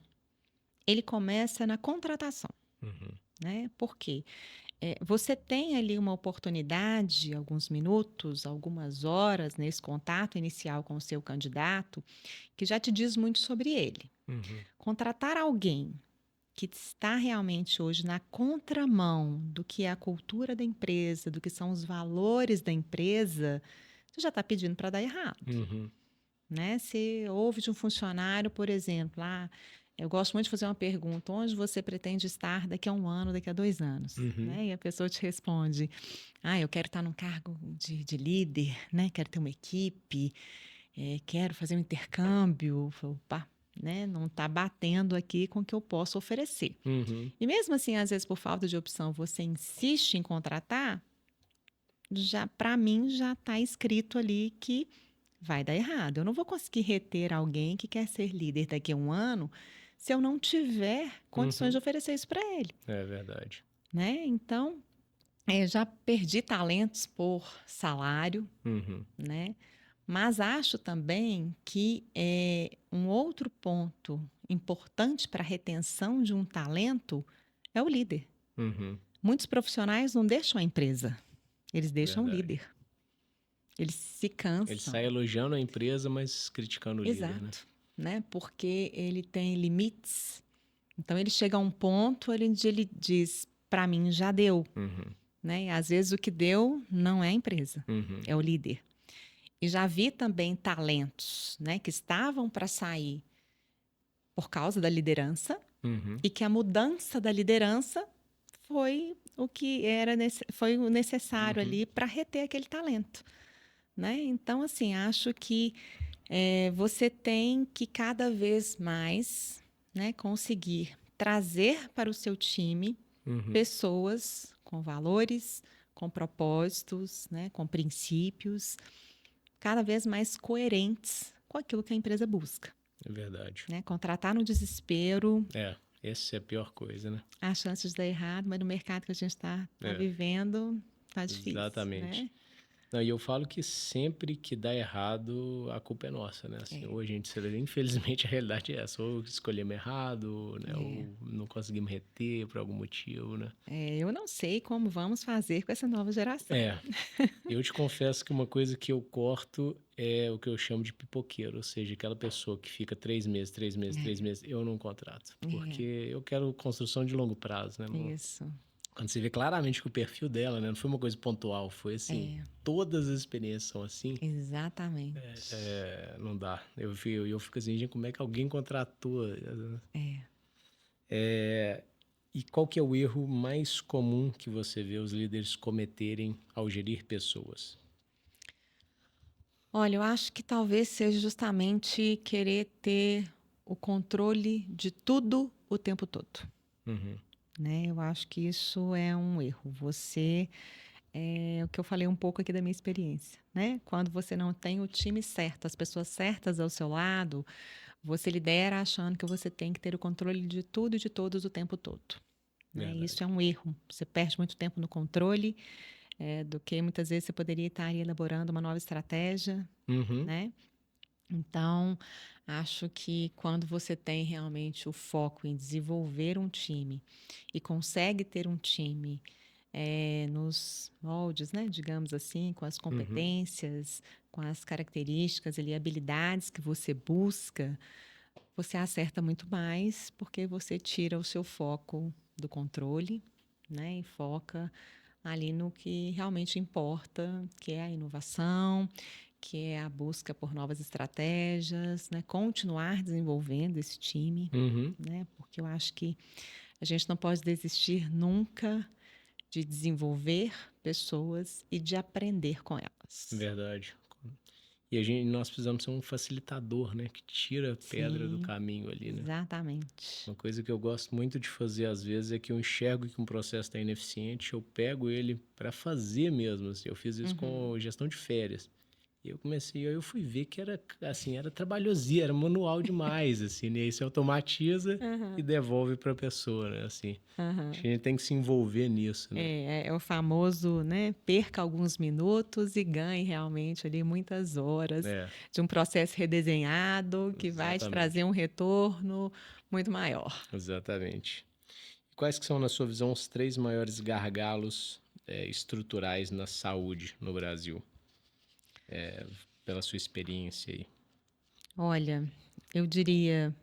ele começa na contratação, né? Por quê? Você tem ali uma oportunidade, alguns minutos, algumas horas nesse contato inicial com o seu candidato, que já te diz muito sobre ele. Contratar alguém que está realmente hoje na contramão do que é a cultura da empresa, do que são os valores da empresa, você já está pedindo para dar errado. Né? Se houve de um funcionário, por exemplo, eu gosto muito de fazer uma pergunta: onde você pretende estar daqui a 1 ano, daqui a 2 anos? Né? E a pessoa te responde: eu quero estar num cargo de líder, né? Quero ter uma equipe, quero fazer um intercâmbio. Opa, né? Não está batendo aqui com o que eu posso oferecer. E mesmo assim, às vezes, por falta de opção, você insiste em contratar, para mim já está escrito ali que vai dar errado. Eu não vou conseguir reter alguém que quer ser líder daqui a 1 ano se eu não tiver condições de oferecer isso para ele. É verdade. Né? Então, já perdi talentos por salário, né? Mas acho também que um outro ponto importante para a retenção de um talento é o líder. Muitos profissionais não deixam a empresa, eles deixam o líder. Eles se cansam. Ele sai elogiando a empresa, mas criticando o líder, né? Exato, né? Porque ele tem limites. Então, ele chega a um ponto onde ele diz: para mim já deu. Né? E, às vezes o que deu não é a empresa, é o líder. E já vi também talentos, né, que estavam para sair por causa da liderança e que a mudança da liderança foi o que foi o necessário ali para reter aquele talento. Né? Então, assim, acho que você tem que cada vez mais, né, conseguir trazer para o seu time pessoas com valores, com propósitos, né, com princípios, cada vez mais coerentes com aquilo que a empresa busca. É verdade. Né? Contratar no desespero. Essa é a pior coisa, né? Há chances de dar errado, mas no mercado que a gente está vivendo, tá difícil. Exatamente. Né? Não, e eu falo que sempre que dá errado, a culpa é nossa, né? Assim, hoje a gente, infelizmente, a realidade é essa. Ou escolhemos errado, né? Ou não conseguimos reter por algum motivo, né? Eu não sei como vamos fazer com essa nova geração. Eu te confesso que uma coisa que eu corto é o que eu chamo de pipoqueiro. Ou seja, aquela pessoa que fica 3 meses, 3 meses, 3 meses, eu não contrato. Porque eu quero construção de longo prazo, né? Isso. Quando você vê claramente que o perfil dela, né, não foi uma coisa pontual, foi assim, todas as experiências são assim. Exatamente. Não dá. Eu fico assim, gente, como é que alguém contratou? E qual que é o erro mais comum que você vê os líderes cometerem ao gerir pessoas? Olha, eu acho que talvez seja justamente querer ter o controle de tudo o tempo todo, Uhum, né? Eu acho que isso é um erro. É o que eu falei um pouco aqui da minha experiência, né? Quando você não tem o time certo, as pessoas certas ao seu lado, você lidera achando que você tem que ter o controle de tudo e de todos o tempo todo, né? Isso verdade. é um erro. Você perde muito tempo no controle, do que muitas vezes você poderia estar ali elaborando uma nova estratégia, Uhum, né? Então, acho que quando você tem realmente o foco em desenvolver um time e consegue ter um time nos moldes, né, digamos assim, com as uhum, competências, com as características ali, habilidades que você busca, você acerta muito mais porque você tira o seu foco do controle, né, e foca ali no que realmente importa, que é a inovação, que é a busca por novas estratégias, né? Continuar desenvolvendo esse time, uhum, né? Porque eu acho que a gente não pode desistir nunca de desenvolver pessoas e de aprender com elas. verdade. Nós precisamos ser um facilitador, né? Que tira a pedra do Sim, caminho ali, né? exatamente. Uma coisa que eu gosto muito de fazer às vezes é que eu enxergo que um processo está ineficiente, eu pego ele para fazer mesmo. Assim. Eu fiz isso Uhum. com gestão de férias. E aí eu fui ver que era assim, era trabalhosia, era manual demais, assim, né? E aí você automatiza e Uhum. devolve para a pessoa, né? Assim, acho Uhum. que a gente tem que se envolver nisso, né? É o famoso, né? Perca alguns minutos e ganhe realmente ali muitas horas É, de um processo redesenhado que vai te trazer exatamente. um retorno muito maior. Exatamente. E quais que são, na sua visão, os três maiores gargalos estruturais na saúde no Brasil, pela sua experiência aí? Olha, eu diria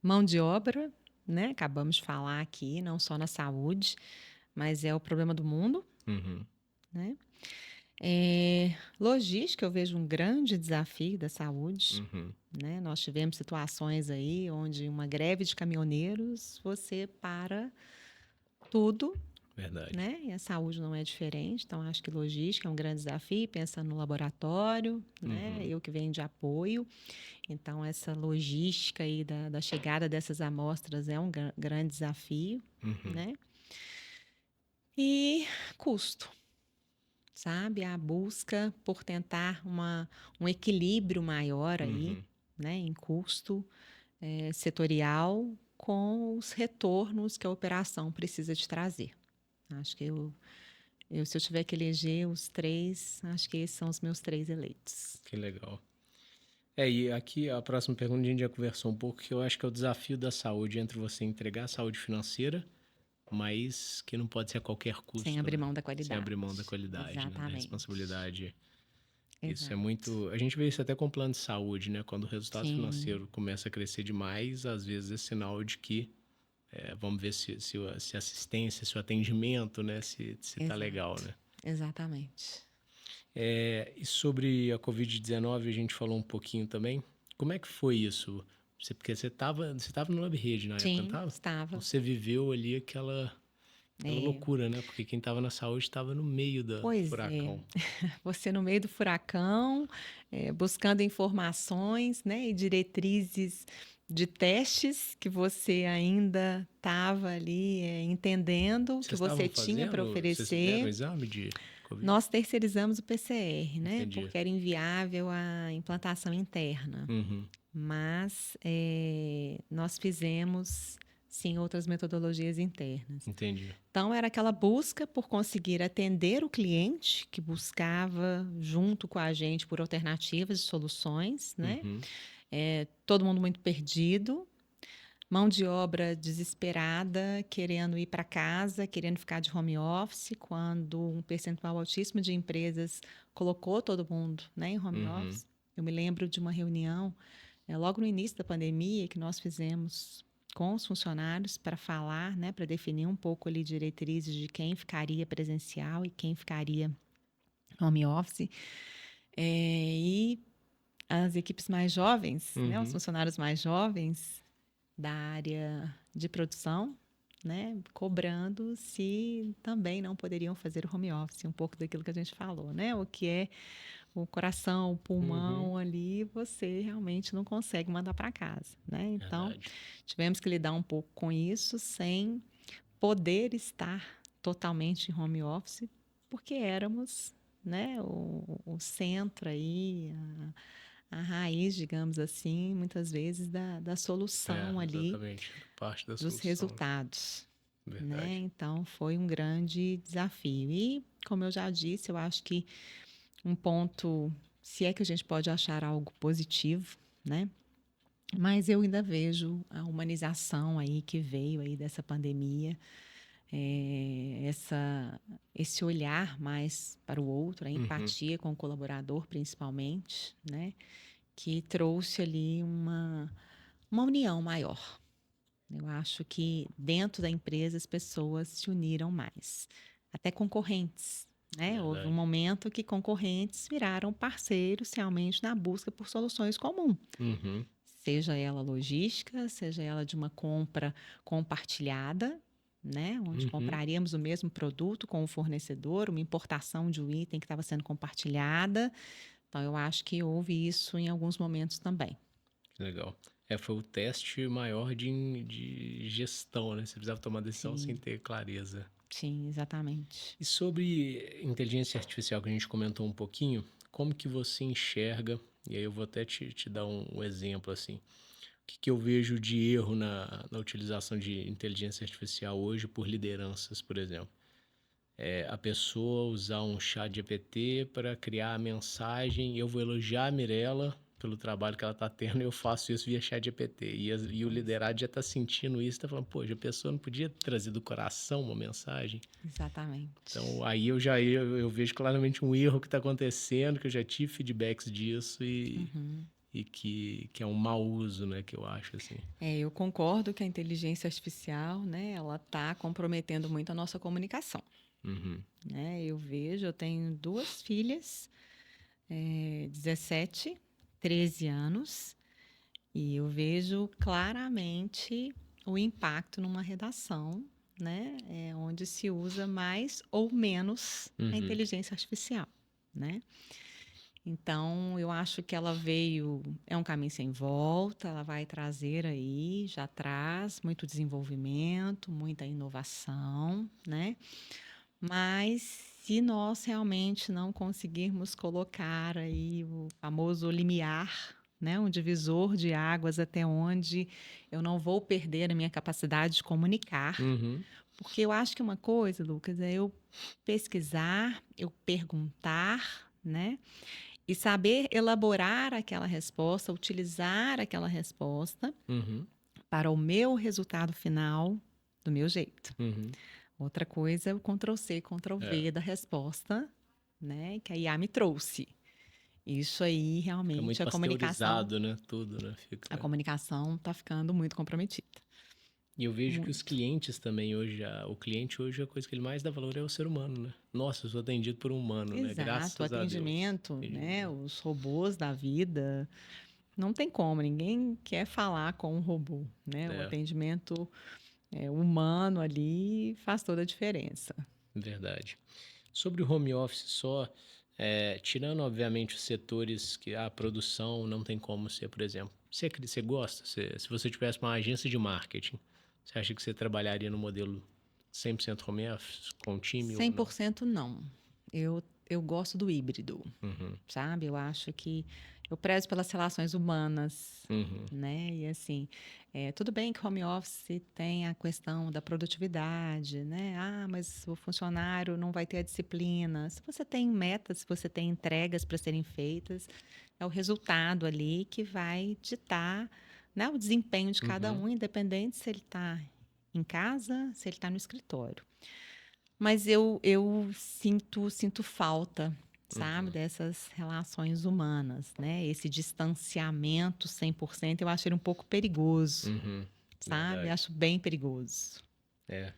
mão de obra, né? Acabamos de falar aqui, não só na saúde, mas é o problema do mundo, Uhum, né? Logística, eu vejo um grande desafio da saúde, uhum, né? Nós tivemos situações aí onde uma greve de caminhoneiros, você para tudo, verdade. né? E a saúde não é diferente, então acho que logística é um grande desafio, pensando no laboratório, né? Uhum, Eu que venho de apoio, então essa logística aí da chegada dessas amostras é um grande desafio, uhum, né? E custo, sabe? A busca por tentar um equilíbrio maior aí, uhum. né? Em custo setorial com os retornos que a operação precisa de trazer. Acho que se eu tiver que eleger os três, acho que esses são os meus três eleitos. Que legal. E aqui a próxima pergunta a gente já conversou um pouco, que eu acho que é o desafio da saúde entre você entregar a saúde financeira, mas que não pode ser a qualquer Sem custo, abrir né? mão da Sem qualidade. abrir mão da qualidade, né? Da Exatamente. responsabilidade. Isso é Exato. muito. A gente vê isso até com plano de saúde, né? Quando o resultado Sim, financeiro começa a crescer demais, às vezes é sinal de que vamos ver se a assistência, se o atendimento, né? Se tá legal, exato. né? Exatamente. E sobre a Covid-19, a gente falou um pouquinho também. Como é que foi isso? Porque você tava no Lab Rede na época, não Sim, tava? Então estava. você viveu ali aquela É, loucura, né? Porque quem tava na saúde estava no meio do pois é, furacão. você no meio do furacão, buscando informações, né, e diretrizes de testes que você ainda estava ali entendendo, que Vocês você estavam tinha para fazendo? Vocês fizeram o oferecer. exame de Covid? Nós terceirizamos o PCR, né, Entendi. porque era inviável a implantação interna. Uhum, Mas nós fizemos, sim, outras metodologias internas. entendi. Então, era aquela busca por conseguir atender o cliente que buscava, junto com a gente, por alternativas e soluções, né? Uhum, Todo mundo muito perdido, mão de obra desesperada, querendo ir para casa, querendo ficar de home office, quando um percentual altíssimo de empresas colocou todo mundo, né, em home uhum, office. Eu me lembro de uma reunião logo no início da pandemia que nós fizemos com os funcionários para falar, né, para definir um pouco ali diretrizes de quem ficaria presencial e quem ficaria home office. E as equipes mais jovens, né, os uhum, funcionários mais jovens da área de produção, né, cobrando se também não poderiam fazer o home office, um pouco daquilo que a gente falou, né? O que é o coração, o pulmão ali, você realmente não consegue mandar para casa, né? Então, Verdade. tivemos que lidar um pouco com isso sem poder estar totalmente em home office, porque éramos, né, o centro aí, a raiz, digamos assim, muitas vezes da solução ali Exatamente. Parte da dos solução. resultados, né? Verdade. Então, foi um grande desafio. E, como eu já disse, eu acho que um ponto, se é que a gente pode achar algo positivo, né? Mas eu ainda vejo a humanização aí que veio aí dessa pandemia, esse olhar mais para o outro, a empatia com o colaborador, principalmente, né? Que trouxe ali uma união maior. Eu acho que dentro da empresa as pessoas se uniram mais, até concorrentes, né? Houve um Verdade. momento que concorrentes viraram parceiros realmente na busca por soluções comuns, Uhum. seja ela logística, seja ela de uma compra compartilhada, né? Onde Uhum. compraríamos o mesmo produto com o fornecedor, uma importação de um item que estava sendo compartilhada. Então, eu acho que houve isso em alguns momentos também. Legal. Foi o teste maior de gestão, né? Você precisava tomar decisão sem Sim, ter clareza. sim, exatamente. E sobre inteligência artificial, que a gente comentou um pouquinho, como que você enxerga, e aí eu vou até te dar um exemplo assim, o que eu vejo de erro na utilização de inteligência artificial hoje por lideranças, por exemplo? A pessoa usar um chat GPT para criar a mensagem, eu vou elogiar a Mirella pelo trabalho que ela está tendo, e eu faço isso via chat GPT. E o liderado já está sentindo isso, está falando, poxa, a pessoa não podia trazer do coração uma mensagem? Exatamente. Então, aí eu vejo claramente um erro que está acontecendo, que eu já tive feedbacks disso e que é um mau uso, né, que eu acho, assim. Eu concordo que a inteligência artificial, né, ela está comprometendo muito a nossa comunicação, Uhum. né? Eu tenho duas filhas, 17, 13 anos, e eu vejo claramente o impacto numa redação, né, onde se usa mais ou menos a Uhum. inteligência artificial, né? Então, eu acho que ela veio, é um caminho sem volta, ela vai trazer aí, já traz muito desenvolvimento, muita inovação, né? Mas se nós realmente não conseguirmos colocar aí o famoso limiar, né, um divisor de águas até onde eu não vou perder a minha capacidade de comunicar, Uhum. porque eu acho que uma coisa, Lucas, é eu pesquisar, eu perguntar, né? E saber elaborar aquela resposta, utilizar aquela resposta Uhum. para o meu resultado final do meu jeito. Uhum. Outra coisa é o Ctrl+C, É, Ctrl+V da resposta, né, que a IA me trouxe. Isso aí, fica realmente, muito pasteurizado, né, tudo, né, a fica... comunicação está ficando muito comprometida. E eu vejo que os Muito. clientes também hoje, o cliente hoje a coisa que ele mais dá valor é o ser humano, né? Nossa, eu sou atendido por um humano, né? Exato, o Graças a Deus. atendimento, né, os robôs da vida, não tem como, ninguém quer falar com um robô, né? O É, atendimento humano ali faz toda a diferença. verdade. Sobre o home office só, tirando obviamente os setores que a produção não tem como ser, por exemplo. Você gosta? Se você tivesse uma agência de marketing, você acha que você trabalharia no modelo 100% home office com um time ou não? 100% não. Eu gosto do híbrido, Uhum. sabe? Eu acho que eu prezo pelas relações humanas, Uhum. né? E assim, tudo bem que home office tem a questão da produtividade, né? Ah, mas o funcionário não vai ter a disciplina. Se você tem metas, se você tem entregas para serem feitas, é o resultado ali que vai ditar, né, o desempenho de cada Uhum. um, independente se ele está em casa, se ele está no escritório. Mas eu sinto falta, sabe, Uhum. dessas relações humanas, né? Esse distanciamento 100%, eu acho ele um pouco perigoso, Uhum. sabe? Verdade. Acho bem perigoso.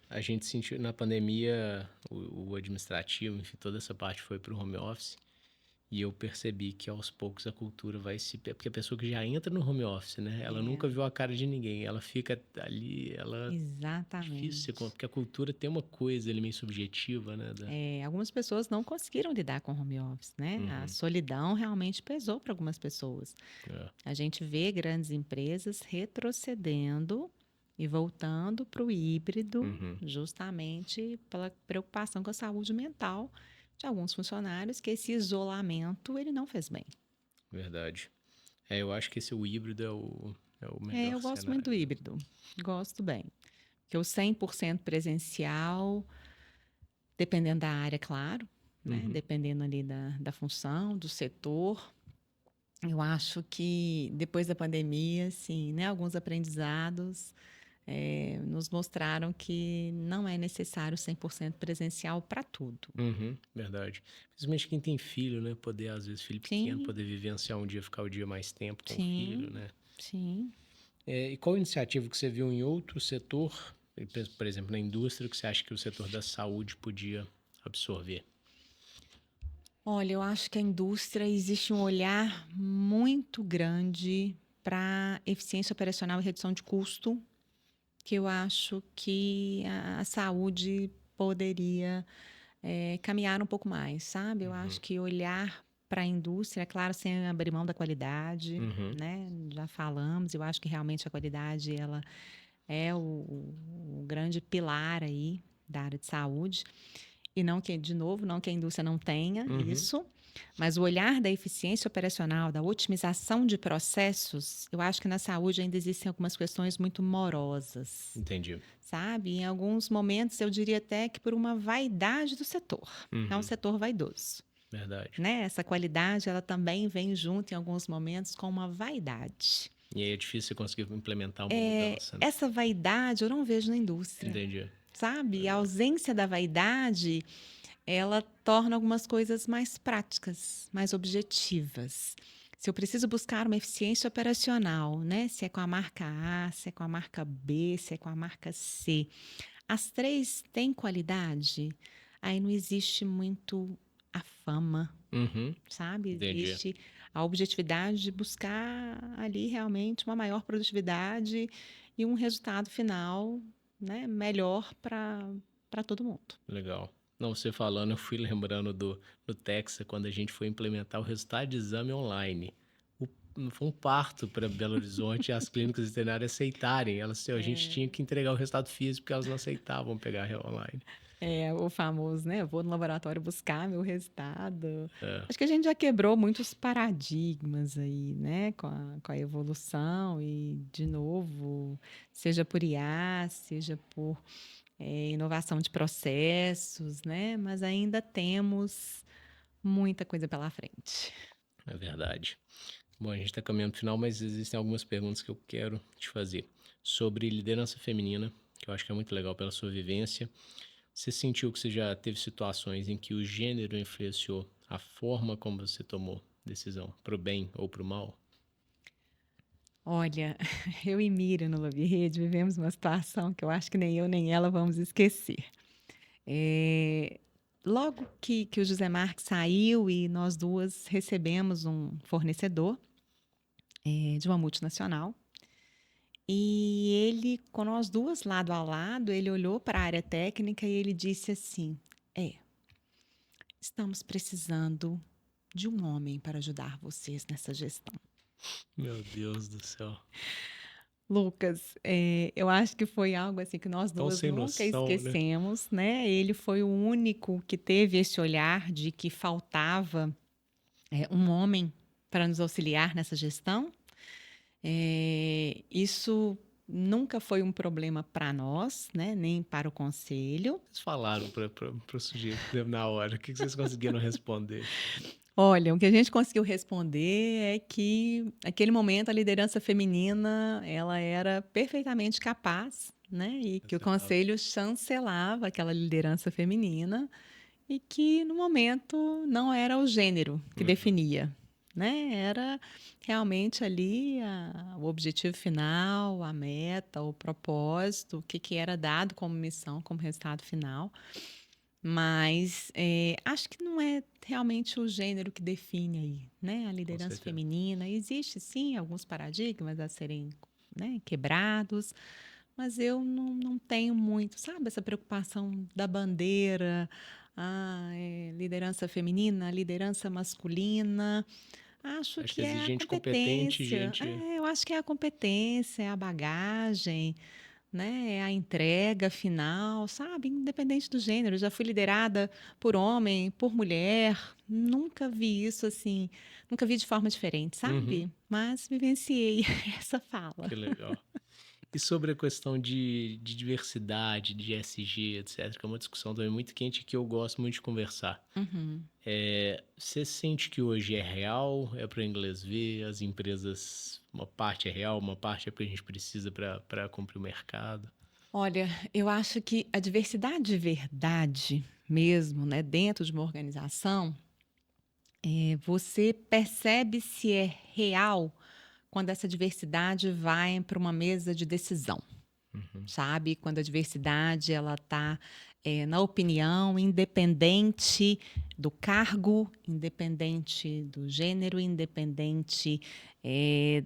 A gente sentiu na pandemia o administrativo, enfim, toda essa parte foi para o home office. E eu percebi que aos poucos a cultura vai se... Porque a pessoa que já entra no home office, né? Ela nunca É, viu a cara de ninguém. Ela fica ali, ela... Difícil, exatamente. porque a cultura tem uma coisa ali meio subjetiva, né? Algumas pessoas não conseguiram lidar com home office, né? A Uhum, solidão realmente pesou para algumas pessoas. é, A gente vê grandes empresas retrocedendo e voltando para o híbrido, uhum, justamente pela preocupação com a saúde mental de alguns funcionários, que esse isolamento ele não fez bem. verdade. Eu acho que esse o híbrido é o melhor Eu gosto muito do cenário mesmo. híbrido, gosto bem. Porque o 100% presencial, dependendo da área, claro, né? Uhum, Dependendo ali da função, do setor. Eu acho que depois da pandemia, assim, né, alguns aprendizados nos mostraram que não é necessário 100% presencial para tudo. uhum, verdade. Principalmente quem tem filho, né? Poder, às vezes, filho pequeno, Sim, poder vivenciar um dia, ficar o dia mais tempo com o filho, sim, né? sim. E qual iniciativa que você viu em outro setor, por exemplo, na indústria, que você acha que o setor da saúde podia absorver? Olha, eu acho que a indústria existe um olhar muito grande para eficiência operacional e redução de custo, que eu acho que a saúde poderia caminhar um pouco mais, sabe? Eu acho Uhum, que olhar para a indústria, é claro, sem abrir mão da qualidade, uhum, né? Já falamos, eu acho que realmente a qualidade ela é o grande pilar aí da área de saúde. E não que, de novo, não que a indústria não tenha uhum, isso, mas o olhar da eficiência operacional, da otimização de processos, eu acho que na saúde ainda existem algumas questões muito morosas, entendi. sabe? Em alguns momentos eu diria até que por uma vaidade do setor. É um Uhum, setor vaidoso, verdade. né? Essa qualidade, ela também vem junto em alguns momentos com uma vaidade. E aí é difícil você conseguir implementar uma mudança, né? Essa vaidade eu não vejo na indústria, Entendi. sabe? A ausência da vaidade ela torna algumas coisas mais práticas, mais objetivas. Se eu preciso buscar uma eficiência operacional, né? Se é com a marca A, se é com a marca B, se é com a marca C, as três têm qualidade, aí não existe muito a fama, Uhum, sabe? entendi. Existe a objetividade de buscar ali realmente uma maior produtividade e um resultado final, né, melhor para todo mundo. Legal. Não, você falando, eu fui lembrando do Texas, quando a gente foi implementar o resultado de exame online. Foi um parto para Belo Horizonte e as clínicas veterinárias aceitarem. Elas, assim, a gente tinha que entregar o resultado físico porque elas não aceitavam pegar online. O famoso, né? Eu vou no laboratório buscar meu resultado. É, Acho que a gente já quebrou muitos paradigmas aí, né? Com a evolução e, de novo, seja por IA, seja por inovação de processos, né? Mas ainda temos muita coisa pela frente. é verdade. Bom, a gente está caminhando para o final, mas existem algumas perguntas que eu quero te fazer. Sobre liderança feminina, que eu acho que é muito legal pela sua vivência. Você sentiu que você já teve situações em que o gênero influenciou a forma como você tomou decisão, para o bem ou para o mal? Olha, eu e Miriam no Love Rede vivemos uma situação que eu acho que nem eu nem ela vamos esquecer. É, logo que o José Marques saiu e nós duas recebemos um fornecedor de uma multinacional, e ele, com nós duas lado a lado, ele olhou para a área técnica e ele disse assim: estamos precisando de um homem para ajudar vocês nessa gestão. Meu Deus do céu. Lucas, eu acho que foi algo assim que nós Tão duas sem nunca noção, né? esquecemos, né? Ele foi o único que teve esse olhar de que faltava um homem para nos auxiliar nessa gestão. Isso nunca foi um problema para nós, né? Nem para o conselho. Vocês falaram para o sujeito na hora. O que vocês conseguiram responder? Olha, o que a gente conseguiu responder é que, naquele momento, a liderança feminina ela era perfeitamente capaz, né? E que o Acertava. conselho chancelava aquela liderança feminina e que, no momento, não era o gênero que Uhum. definia, né? Era realmente ali o objetivo final, a meta, o propósito, o que era dado como missão, como resultado final. Mas acho que não é realmente o gênero que define aí, né? A Com liderança certeza. feminina. Existe, sim, alguns paradigmas a serem, né, quebrados, mas eu não tenho muito, sabe, essa preocupação da bandeira, liderança feminina, liderança masculina. Acho Acho que que existe é a gente competente, competência. gente. Eu acho que é a competência, é a bagagem, né? É a entrega final, sabe? Independente do gênero. Já fui liderada por homem, por mulher. Nunca vi isso assim, nunca vi de forma diferente, Uhum, sabe? Mas vivenciei essa fala. que legal. E sobre a questão de diversidade, de ESG, etc., que é uma discussão também muito quente que eu gosto muito de conversar. Uhum. Você sente que hoje é real, é para o inglês ver, as empresas, uma parte é real, uma parte é porque a gente precisa para cumprir o mercado? Olha, eu acho que a diversidade de verdade mesmo, né, dentro de uma organização, você percebe se é real quando essa diversidade vai para uma mesa de decisão, Uhum, sabe? Quando a diversidade ela está na opinião, independente do cargo, independente do gênero, independente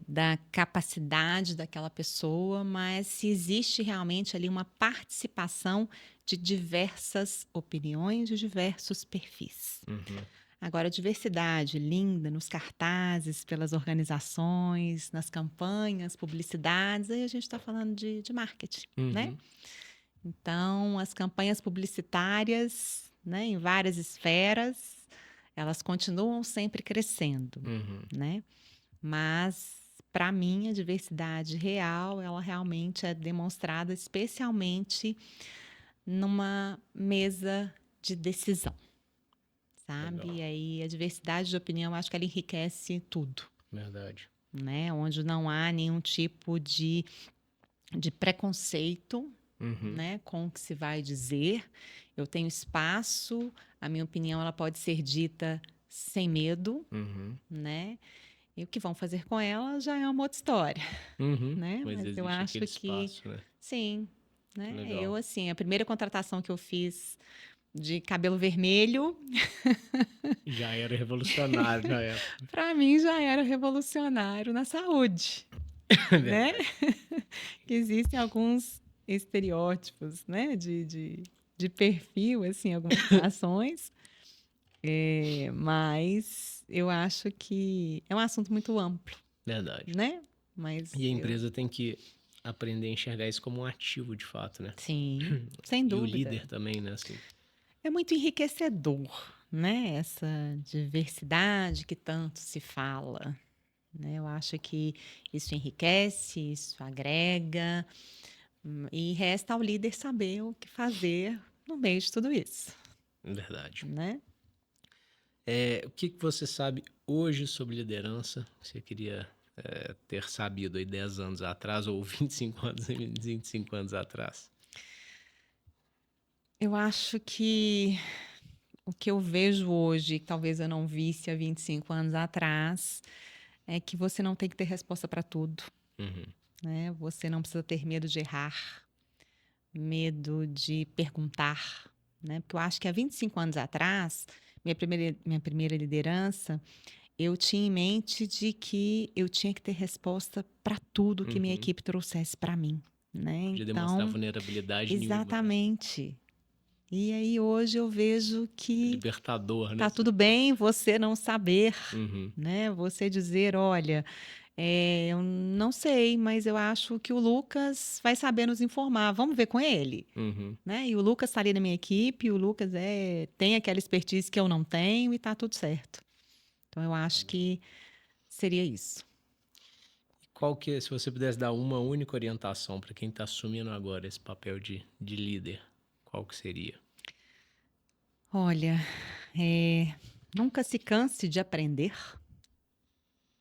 da capacidade daquela pessoa, mas se existe realmente ali uma participação de diversas opiniões, de diversos perfis. uhum, Agora, a diversidade linda nos cartazes, pelas organizações, nas campanhas, publicidades, aí a gente está falando de marketing, né? uhum, Então, as campanhas publicitárias, né, em várias esferas, elas continuam sempre crescendo, uhum. né? Mas, para mim, a diversidade real, ela realmente é demonstrada especialmente numa mesa de decisão, sabe? Legal, E aí a diversidade de opinião, acho que ela enriquece tudo, verdade. né? Onde não há nenhum tipo de preconceito, Uhum, né, com o que se vai dizer. Eu tenho espaço, a minha opinião ela pode ser dita sem medo, uhum, né? E o que vão fazer com ela já é uma outra história, uhum. né? Mas Mas eu existe aquele acho que espaço, né? sim, Que né? Eu legal. assim, a primeira contratação que eu fiz de cabelo vermelho, Já era revolucionário na época. para mim já era revolucionário na saúde, É né? verdade. Que existem alguns estereótipos, né, de perfil, assim, algumas situações, mas eu acho que é um assunto muito amplo, Verdade. né? Mas E a eu, empresa tem que aprender a enxergar isso como um ativo, de fato, né? sim, sem E o dúvida. líder também, né? Assim. É muito enriquecedor, né? Essa diversidade que tanto se fala, né? Eu acho que isso enriquece, isso agrega, e resta ao líder saber o que fazer no meio de tudo isso, Verdade. né? O que que você sabe hoje sobre liderança que você queria ter sabido aí 10 anos atrás ou 25 anos, 25 anos atrás? Eu acho que o que eu vejo hoje, que talvez eu não visse há 25 anos atrás, é que você não tem que ter resposta para tudo, Uhum, né? Você não precisa ter medo de errar, medo de perguntar, né? Porque eu acho que há 25 anos atrás, minha primeira liderança, eu tinha em mente de que eu tinha que ter resposta para tudo que minha uhum. equipe trouxesse para mim, né? Podia demonstrar Então, vulnerabilidade nenhuma, né? exatamente. E aí hoje eu vejo que Libertador, né? tá tudo bem você não saber, Uhum, né? Você dizer, olha, eu não sei, mas eu acho que o Lucas vai saber nos informar. Vamos ver com ele, uhum. né? E o Lucas está ali na minha equipe, o Lucas tem aquela expertise que eu não tenho e tá tudo certo. Então eu acho Legal. que seria isso. E qual que, se você pudesse dar uma única orientação para quem está assumindo agora esse papel de líder, qual que seria? Olha, nunca se canse de aprender,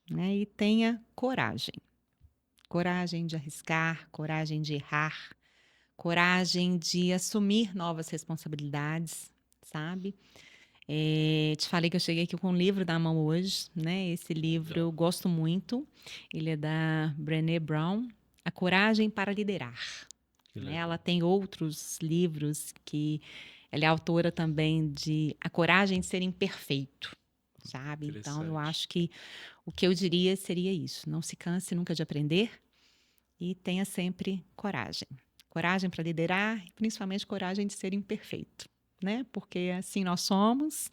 né? E tenha coragem. Coragem de arriscar, coragem de errar, coragem de assumir novas responsabilidades, sabe? Te falei que eu cheguei aqui com um livro na mão hoje, né? Esse livro Legal. eu gosto muito. Ele é da Brené Brown, A Coragem para Liderar. Que Né? legal. Ela tem outros livros que Ela é autora também de A Coragem de Ser Imperfeito, sabe? Então, eu acho que o que eu diria seria isso. Não se canse nunca de aprender e tenha sempre coragem. Coragem para liderar e principalmente coragem de ser imperfeito, né? Porque assim nós somos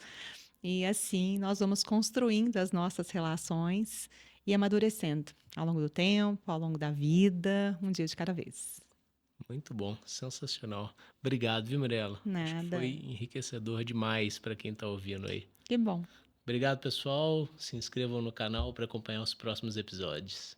e assim nós vamos construindo as nossas relações e amadurecendo ao longo do tempo, ao longo da vida, um dia de cada vez. Muito bom, sensacional. Obrigado, viu, Mirela? Acho que Nada. foi enriquecedor demais para quem está ouvindo aí. Que bom. Obrigado, pessoal. Se inscrevam no canal para acompanhar os próximos episódios.